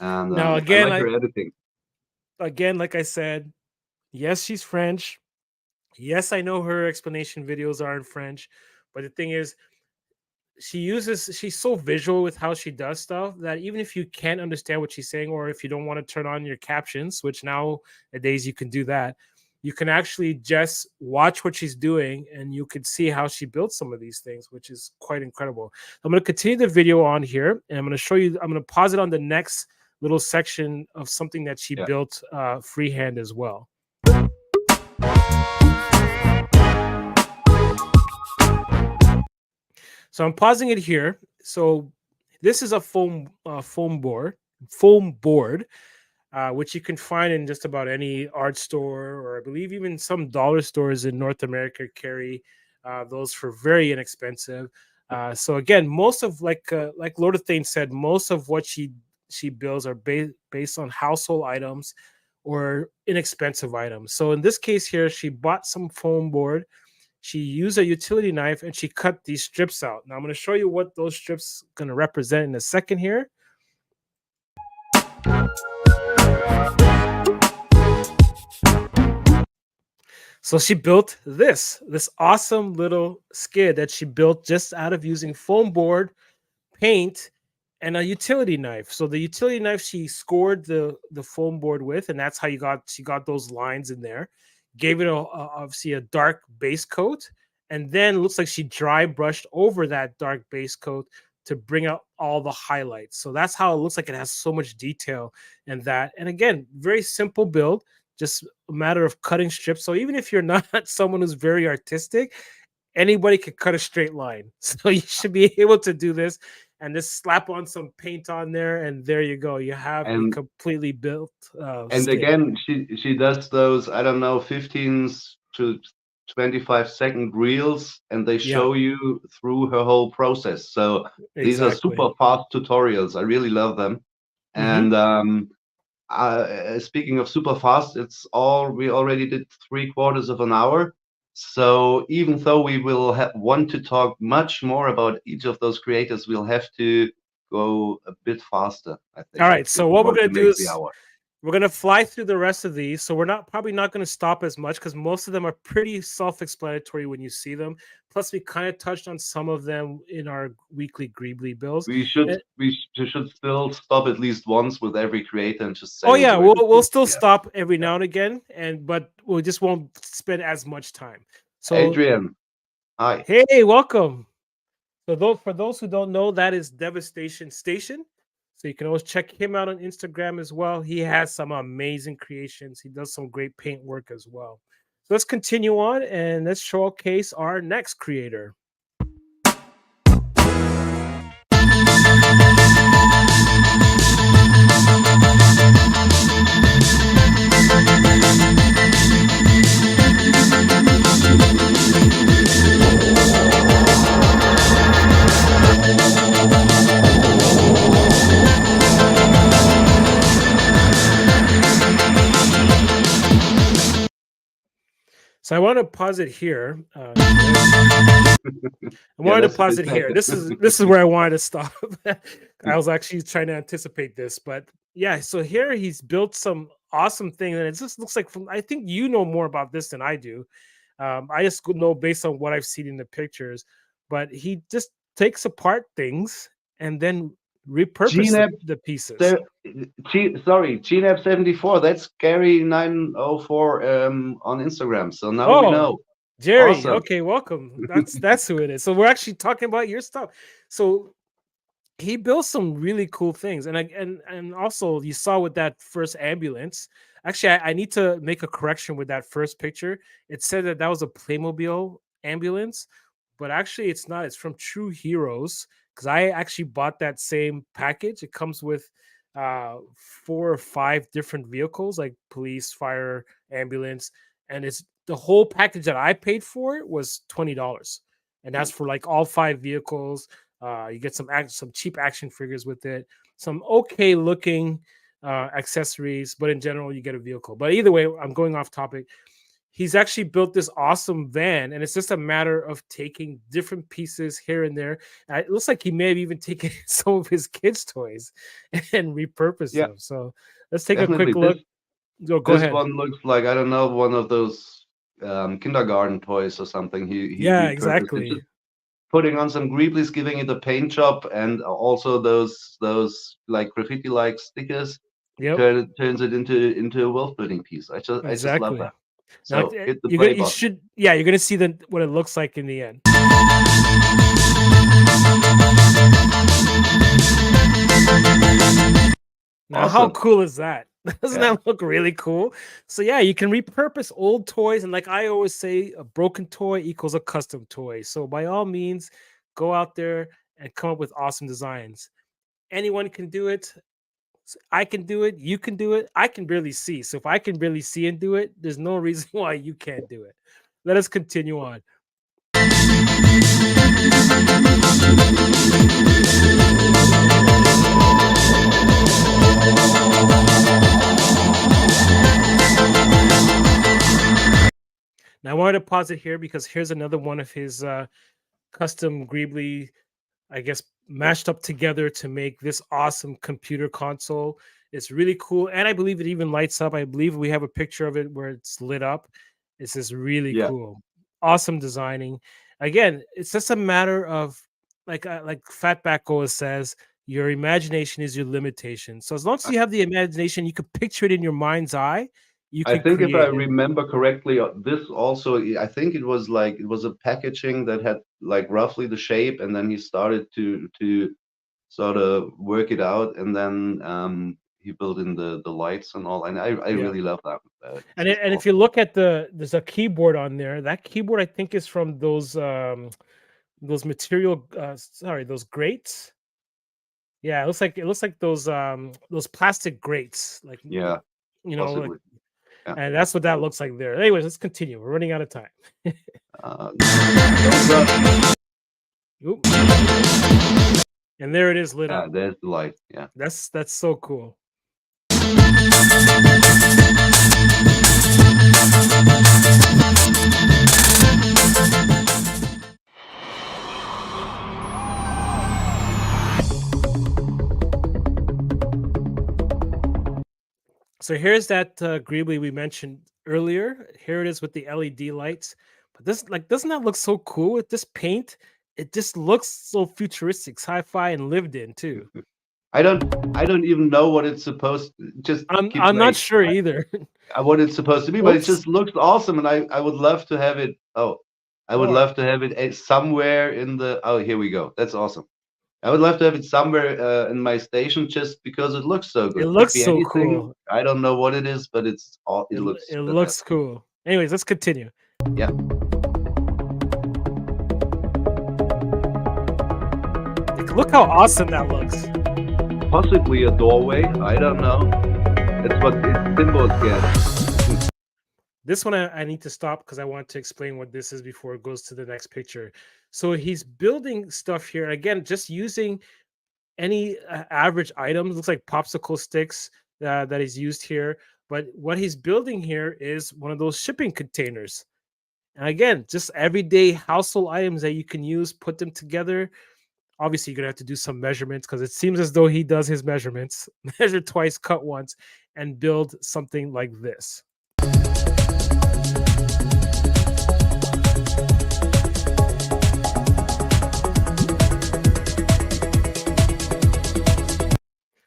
And now again, I like her editing. Again, like I said, yes, she's French. Yes, I know her explanation videos are in French, but the thing is, she's so visual with how she does stuff that even if you can't understand what she's saying, or if you don't want to turn on your captions, which nowadays you can do that, you can actually just watch what she's doing, and you can see how she built some of these things, which is quite incredible. I'm going to continue the video on here, and I'm going to show you. I'm going to pause it on the next little section of something that she built freehand as well. So I'm pausing it here. So this is a foam board, which you can find in just about any art store, or I believe even some dollar stores in North America carry those for very inexpensive. So again, most of like Lord of Thane said, most of what she builds are based on household items or inexpensive items. So in this case here, she bought some foam board. She used a utility knife and she cut these strips out. Now I'm going to show you what those strips are going to represent in a second here. So she built this awesome little skid that she built just out of using foam board, paint, and a utility knife. So the utility knife she scored the foam board with, and that's how she got those lines in there. Gave it obviously a dark base coat, and then looks like she dry brushed over that dark base coat to bring out all the highlights. So that's how it looks like it has so much detail and that. And again, very simple build, just a matter of cutting strips. So even if you're not someone who's very artistic, anybody could cut a straight line. So you should be able to do this and just slap on some paint on there, and there you go. You have a And completely built and stick. again, she does those, I don't know, 15 to 25-second reels, and they Yeah, show you through her whole process. So these are exactly. super fast tutorials. I really love them. Hmm. And speaking of super fast, we already did 3/4 of an hour. So even though we will want to talk much more about each of those creators, we'll have to go a bit faster, I All think, right. if So we what we're want gonna to do make the is hour. we're gonna fly through the rest of these. So we're not probably not gonna stop as much because most of them are pretty self-explanatory when you see them. Plus, we kind of touched on some of them in our weekly Greebly bills. We should still stop at least once with every creator and just Oh say yeah, where this we'll is. still Yeah, stop every yeah. now and again, and but we just won't spend as much time. So Adrian, hi. hey, welcome. So for those who don't know, that is Devastation Station. So you can always check him out on Instagram as well. He has some amazing creations. He does some great paint work as well. So let's continue on and let's showcase our next creator. So I want to pause it here. I Yeah, wanted to that's a pause bit it here. technical. This is where I wanted to stop. I was actually trying to anticipate this, but yeah. So here he's built some awesome thing, and it just looks like from. I think you know more about this than I do. I just know based on what I've seen in the pictures, but he just takes apart things and then repurpose GNAP, the pieces. so, GNAP 74. That's Gary 904 on Instagram. So now we Oh, know. Jerry. Awesome. Okay, welcome. That's who it is. So we're actually talking about your stuff. So he built some really cool things, and also you saw with that first ambulance. Actually, I need to make a correction with that first picture. It said that was a Playmobil ambulance, but actually it's not. It's from True Heroes because I actually bought that same package. It comes with 4 or 5 different vehicles like police, fire, ambulance, and it's the whole package that I paid for it was $20, and that's for like all 5 vehicles. You get some cheap action figures with it, some okay looking accessories, but in general, you get a vehicle. But either way, I'm going off topic. He's actually built this awesome van, and it's just a matter of taking different pieces here and there. It looks like he may have even taken some of his kids' toys and repurposed Yeah, them. So let's take a quick definitely. look. Go This ahead. one looks like, I don't know, one of those kindergarten toys or something. He Yeah, repurposed it, exactly. just putting on some greeblies, giving it a paint job, and also those like graffiti like stickers. Yep, Turns it into a world building piece. I just love exactly. that. Now So hit the you're play gonna you button. should yeah you're gonna see what it looks like in the end. Now, how Awesome. cool is that? Doesn't Yeah. that look really cool? So yeah, you can repurpose old toys, and like I always say, a broken toy equals a custom toy. So by all means, go out there and come up with awesome designs. Anyone can do it. I can do it. You can do it. I can barely see. So if I can barely see and do it, there's no reason why you can't do it. Let us continue on. Now I wanted to pause it here because here's another one of his custom Greebly, I guess, mashed up together to make this awesome computer console. It's really cool, and I believe it even lights up. I believe we have a picture of it where it's lit up. It's just really Yeah. cool, awesome designing. Again, it's just a matter of like Fatback always says, your imagination is your limitation. So as long as you have the imagination, you can picture it in your mind's eye. You I can think if I create it. remember correctly, this also, I think it was like it was a packaging that had like roughly the shape, and then he started to sort of work it out, and then he built in the lights and all, and I Yeah. really love that. It's And just if awesome. you look at there's a keyboard on there. That keyboard I think is from those material sorry, those grates. Yeah, it looks like those plastic grates, like Yeah, like, possibly. Yeah. and that's what that looks like there. Anyways, let's continue. We're running out of time. Don't rush. Oop. And there it is lit up. There's the light. Yeah. That's so cool. So here's that Greebly we mentioned earlier. Here it is with the LED lights. But this, like, doesn't that look so cool with this paint? It just looks so futuristic, sci-fi, and lived in too. I don't even know what it's supposed to, just keep I'm not wait. sure either. What it's supposed to be, but it Oops. just looks awesome, and I would love to have it. Oh, I would Oh, love to have it somewhere in the. Oh, here we go. That's awesome. I would love to have it somewhere in my station just because it looks so it good. Could looks be so anything. cool. I don't know what it is, but it's all. It It looks looks fantastic. cool. Anyways, let's continue. Yeah. Like, look how awesome that looks. Possibly a doorway. I don't know. That's what its symbols get. This one I need to stop because I want to explain what this is before it goes to the next picture. So he's building stuff here again, just using any average items. Looks like popsicle sticks that he's used here. But what he's building here is one of those shipping containers. And again, just everyday household items that you can use, put them together. Obviously, you're gonna have to do some measurements because it seems as though he does his measurements, measure twice, cut once, and build something like this.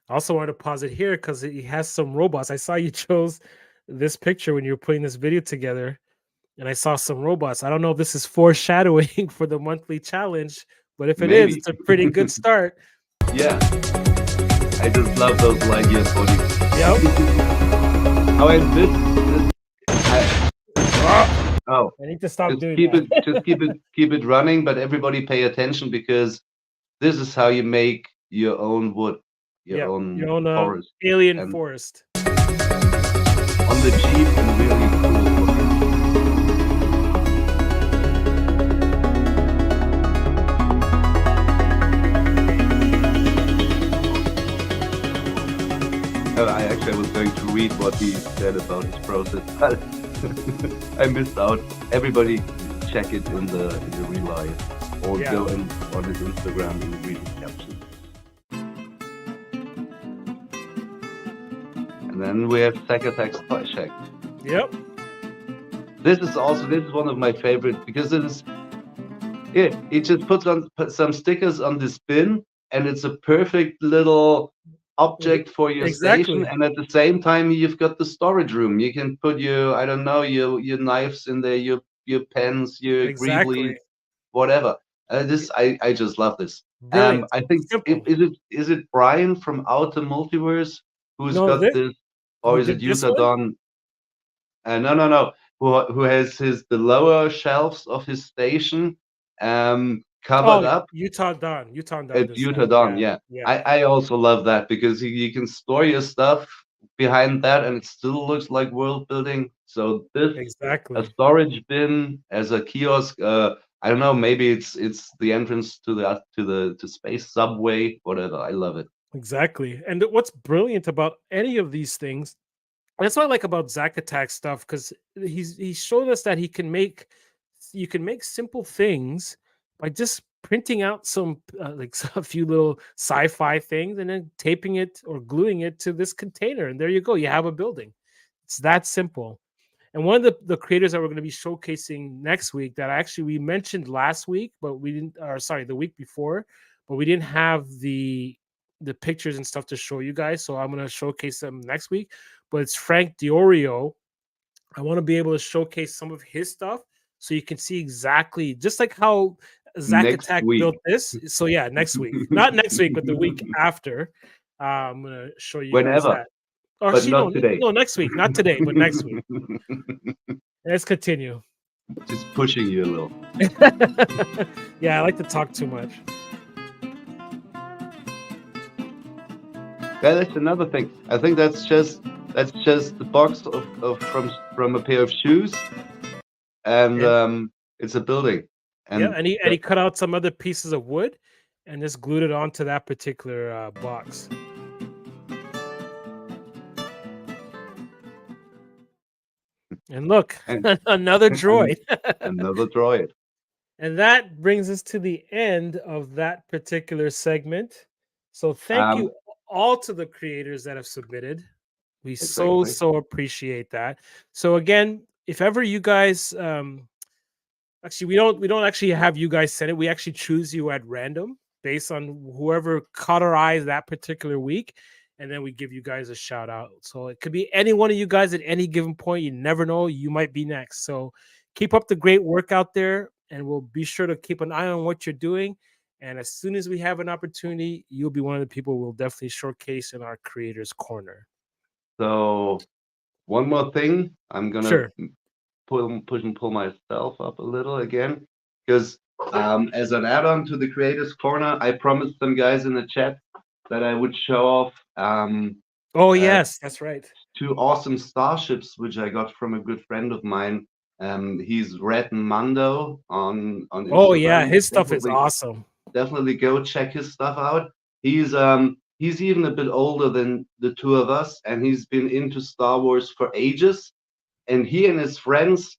I also want to pause it here because he has some robots. I saw you chose this picture when you were putting this video together, and I saw some robots. I don't know if this is foreshadowing for the monthly challenge, but if it is, Maybe. it's a pretty good start. Yeah. I just love those Lightyear bodies. Yep. Oh, and this oh, I need to stop just doing keep that. it, just keep it running. But everybody pay attention because this is how you make your own wood, Yeah, own your own forest, alien and forest. on the cheap and really cool looking. I was going to read what he said about his process, but I missed out. Everybody check it in the real life, or Yeah. go on his Instagram and read his caption. And then we have Zacatec's Toy Shack. Yep. This is one of my favorite because it is. Yeah, he just put some stickers on this bin, and it's a perfect little object for your Exactly. station. And at the same time, you've got the storage room. You can put I don't know, your knives in there, your pens, your Exactly. greeblies, whatever. I just love this. Brilliant. I think Simple. is it Brian from Outer Multiverse who's No, got this, or who is it did this Utah one? Don? No. Who has the lower shelves of his station covered Oh, up? Utah Don. Utah Don It's does Utah that. Don, Yeah. yeah. Yeah. I also love that because you can store your stuff behind that and it still looks like world building. So this a Exactly. storage bin as a kiosk. I don't know. Maybe it's the entrance to space subway. Whatever. I love it. Exactly. And what's brilliant about any of these things, that's what I like about Zack Attack stuff, because he showed us that you can make simple things by just printing out some like a few little sci-fi things and then taping it or gluing it to this container, and there you go. You have a building. It's that simple. And one of the creators that we're going to be showcasing next week that actually we mentioned last week, but we didn't, or sorry, the week before, but we didn't have the the pictures and stuff to show you guys, so I'm gonna showcase them next week. But it's Frank Diorio. I want to be able to showcase some of his stuff so you can see exactly just like how Zach Next Attack week. built this. So yeah, next week, not next week, but the week after. I'm gonna show you guys Whenever, that. Or but actually, not today. no, next week, not today, but next week. Let's continue. Just pushing you a little. Yeah, I like to talk too much. Yeah, that's another thing. I think that's just the box of from a pair of shoes, and it's a building. And yeah, and he cut out some other pieces of wood and just glued it onto that particular box. And look, And- another droid. another droid. And that brings us to the end of that particular segment. So thank you all to the creators that have submitted. We Exactly. so appreciate that. So again, if ever you guys actually we don't actually have you guys send it. We actually choose you at random based on whoever caught our eyes that particular week, and then we give you guys a shout out. So it could be any one of you guys at any given point. You never know, you might be next. So keep up the great work out there, and we'll be sure to keep an eye on what you're doing. And as soon as we have an opportunity, you'll be one of the people we'll definitely showcase in our creators corner. So one more thing, I'm gonna Sure. pull myself up a little again, because as an add-on to the creators corner, I promised some guys in the chat that I would show off Oh yes, that's right. 2 awesome starships which I got from a good friend of mine. He's Red Mando on Instagram. Oh yeah, his stuff is awesome. Definitely go check his stuff out. He's even a bit older than the two of us, and he's been into Star Wars for ages. And he and his friends,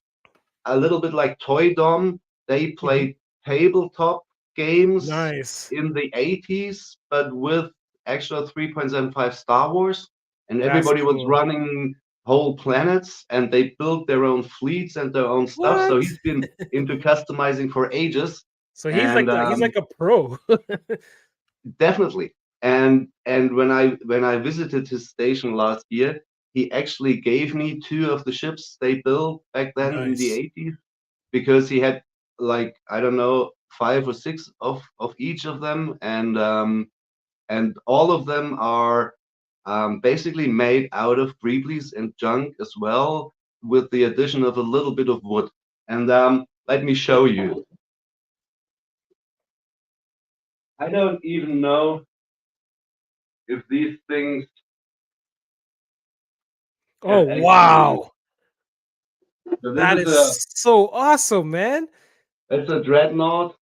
a little bit like Toy Dom, they played tabletop games Nice. in the 80s, but with extra 3.75 Star Wars. And That's everybody was cool. running whole planets, and they built their own fleets and their own stuff. So What? he's been into customizing for ages. So he's like a pro. Definitely. And when I visited his station last year, he actually gave me 2 of the ships they built back then in the Nice. 80s, because he had, like, I don't know, 5 or 6 of each of them, and all of them are basically made out of greeblies and junk as well, with the addition of a little bit of wood. And let me show you. I don't even know if these things. Oh actually- wow. So That this is so awesome, man. It's a dreadnought.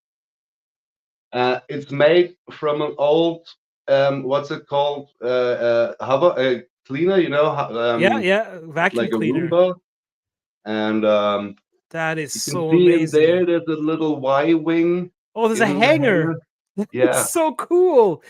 It's made from an old what's it called? Hover cleaner, you know? Yeah, vacuum like a cleaner. Roomba. And That is you can so see amazing. in there, there's a little Y wing. Oh, there's a in the hanger. Yeah. It's so cool.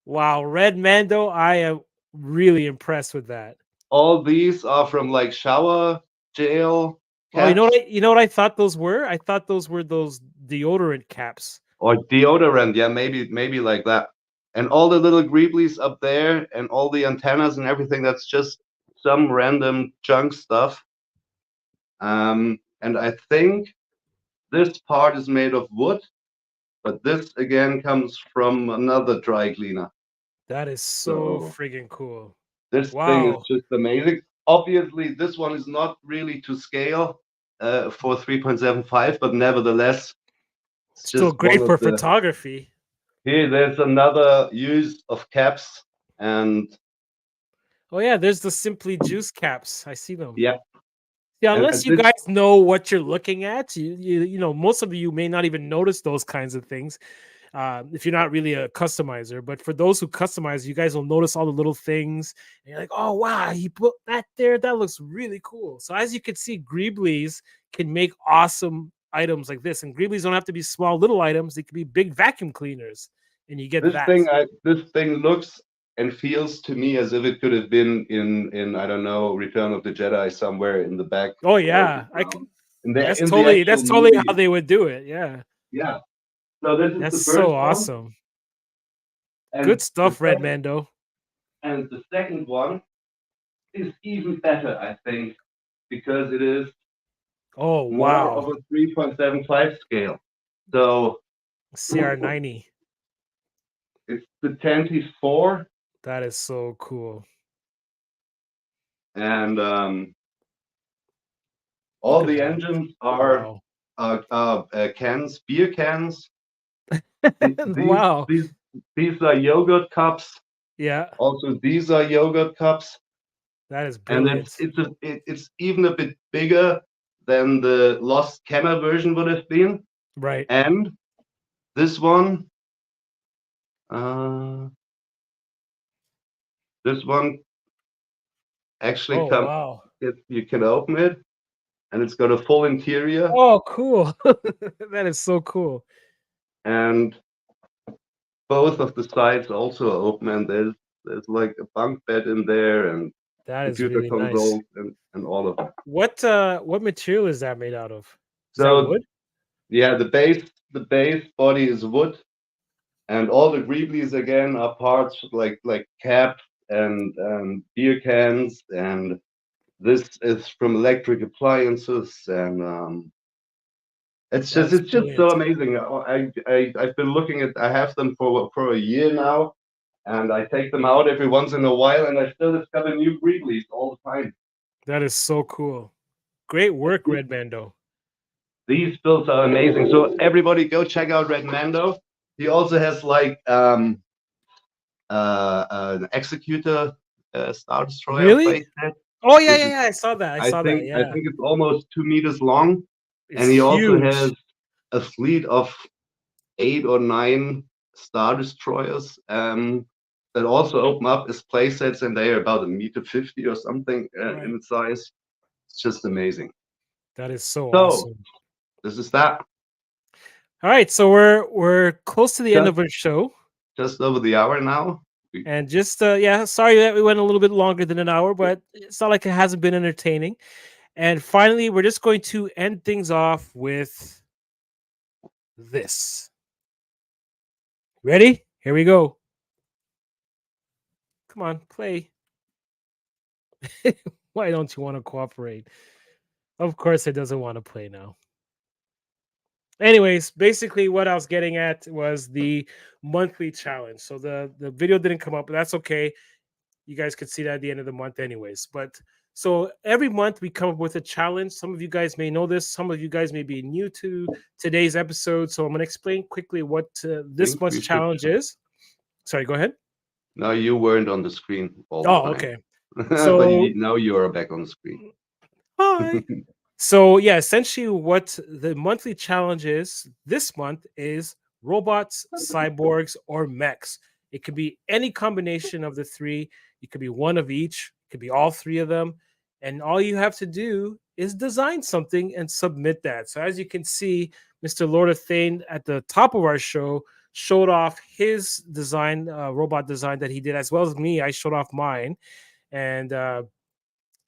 Wow, Red Mando, I am really impressed with that. All these are from like shower gel Oh, you caps know what I thought those were? I thought those were those deodorant caps. or deodorant. Yeah, maybe like that. And all the little greeblies up there and all the antennas and everything, that's just some random junk stuff. And I think this part is made of wood, but this again comes from another dry cleaner. That is so So friggin' cool. this thing is just amazing. Obviously, this one is not really to scale for 3.75, but nevertheless, it's Still just great one for of the. photography. Here, there's another use of caps, and Oh yeah, there's the Simply Juice caps. I see them. yeah. Yeah, And unless you this- guys know what you're looking at, you know, most of you may not even notice those kinds of things if you're not really a customizer. But for those who customize, you guys will notice all the little things. And you're like, oh wow, he put that there. That looks really cool. So as you can see, Greeblies can make awesome items like this, and Greeblies don't have to be small little items. They can be big vacuum cleaners, and you get this that. this thing looks and feels to me as if it could have been in I don't know, Return of the Jedi, somewhere in the back. Oh yeah, I can. That's in the totally actual movie. how they would do it. Yeah. Yeah. So this is That's the first so one. awesome. Good And the stuff, Red second, Mando. and the second one is even better, I think, because it is Oh more of wow, a 3.75 scale. So CR90. it's the 10T4, That is so cool. and Look all at the that. engines are Wow. cans, beer cans. Th- These Wow. these these are yogurt cups. Yeah, Also, these are yogurt cups, that is and brilliant. it's even a bit bigger than the Lost Camera version would have been. Right. And this one, uh, this one actually Oh come. wow. You can open it, and it's got a full interior, Oh, cool. That is so cool. and both of the sides also open, and there's like a bunk bed in there, and That is computer really nice. consoles, and all of it. What material is that made out of? Is that So wood? yeah, the base body is wood, and all the greeblies again are parts like cap and beer cans, and this is from electric appliances, and it's That just is it's just so brilliant. amazing. I've been looking at. I have them for a year now, and I take them out every once in a while, and I still discover new greeblies all the time. That is so cool. Great work, Red Bando. These builds are amazing. So everybody go check out Red Mando. He also has like an executor Star Destroyer Really? playset, Oh yeah, which yeah, is yeah. I saw that. I I saw that. think I Yeah. think it's almost 2 meters long, It's and he also has huge. a fleet of 8 or 9 Star Destroyers that also open up as playsets, and they are about 1.50 meters or something Right. in size. It's just amazing. That is so So awesome. this is that. All right, so we're close to the end Just of our show. just over the hour now. And just yeah, sorry that we went a little bit longer than an hour, but it's not like it hasn't been entertaining. And finally, we're just going to end things off with this. Ready? Here we go. Come on, play. Why don't you want to cooperate? Of course, it doesn't want to play now. Anyways, basically, what I was getting at was the monthly challenge. So the video didn't come up, but that's okay. You guys could see that at the end of the month, anyways. But so every month we come up with a challenge. Some of you guys may know this. Some of you guys may be new to today's episode. So I'm going to explain quickly what this Think month's we should. challenge is. Sorry, go ahead. No, you weren't on the screen all the Oh, time, okay. but So now you are back on the screen. hi. So yeah, essentially what the monthly challenge is this month is robots, cyborgs, or mechs. It could be any combination of the three. It could be one of each. It could be all three of them. And all you have to do is design something and submit that. So as you can see, Mr. Lord of Thane at the top of our show showed off his design, robot design that he did, as well as me. I showed off mine. And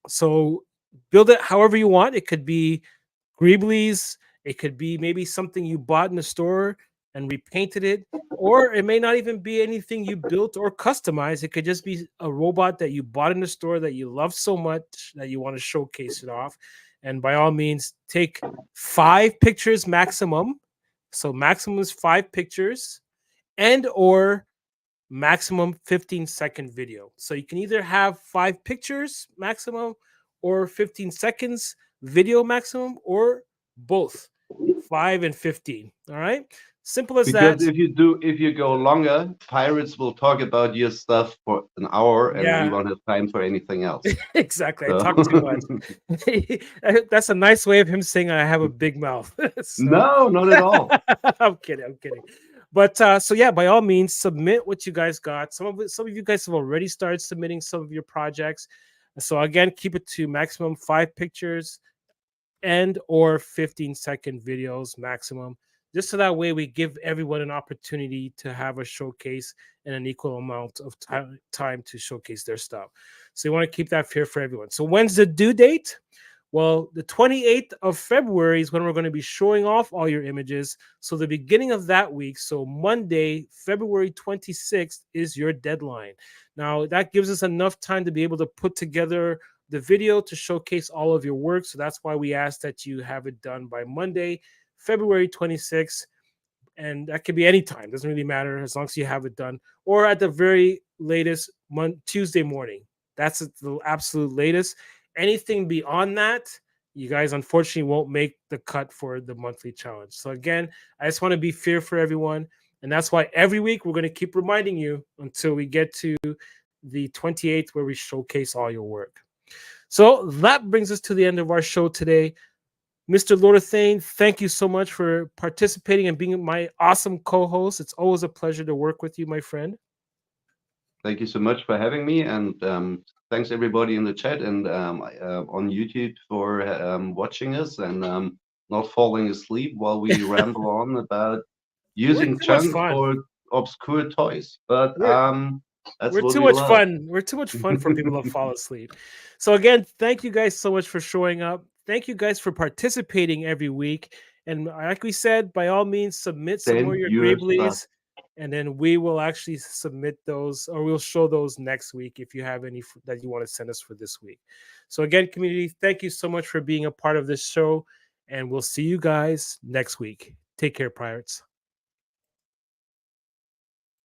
so build it however you want. It could be greeblies. It could be maybe something you bought in the store and repainted it, or it may not even be anything you built or customized. It could just be a robot that you bought in the store that you love so much that you want to showcase it off. And by all means, take 5 pictures maximum. So maximum is 5 pictures, and or maximum 15-second video. So you can either have 5 pictures maximum or 15 seconds video maximum, or both 5 and 15. All right. Simple as Because that. if you go longer, pirates will talk about your stuff for an hour, and we Yeah, won't have time for anything else. exactly. I So talk too much. That's a nice way of him saying I have a big mouth. So no, not at all. I'm kidding. I'm kidding. But so yeah, by all means, submit what you guys got. Some of you guys have already started submitting some of your projects. So again, keep it to maximum 5 pictures and or 15-second videos maximum. Just so that way we give everyone an opportunity to have a showcase and an equal amount of time to showcase their stuff. So you want to keep that fair for everyone. So when's the due date? Well, the 28th of February is when we're going to be showing off all your images. So the beginning of that week, so Monday, February 26th is your deadline. Now, that gives us enough time to be able to put together the video to showcase all of your work. So that's why we ask that you have it done by Monday, February 26th. And that could be any time, doesn't really matter as long as you have it done, or at the very latest Tuesday morning. That's the absolute latest. Anything beyond that, you guys unfortunately won't make the cut for the monthly challenge. So again, I just want to be fair for everyone, and that's why every week we're going to keep reminding you until we get to the 28th where we showcase all your work. So that brings us to the end of our show today. Mr. Lordathane, thank you so much for participating and being my awesome co-host. It's always a pleasure to work with you, my friend. Thank you so much for having me, and thanks everybody in the chat and on YouTube for watching us and not falling asleep while we ramble on about We're using too much junk fun. for obscure toys. But that's We're what too we much love. fun. We're too much fun for people to fall asleep. So again, thank you guys so much for showing up. Thank you guys for participating every week. And like we said, by all means, submit some more of Send your your stuff. greeblies, and then we will actually submit those, or we'll show those next week if you have any that you want to send us for this week. So again, community, thank you so much for being a part of this show, and we'll see you guys next week. Take care, pirates.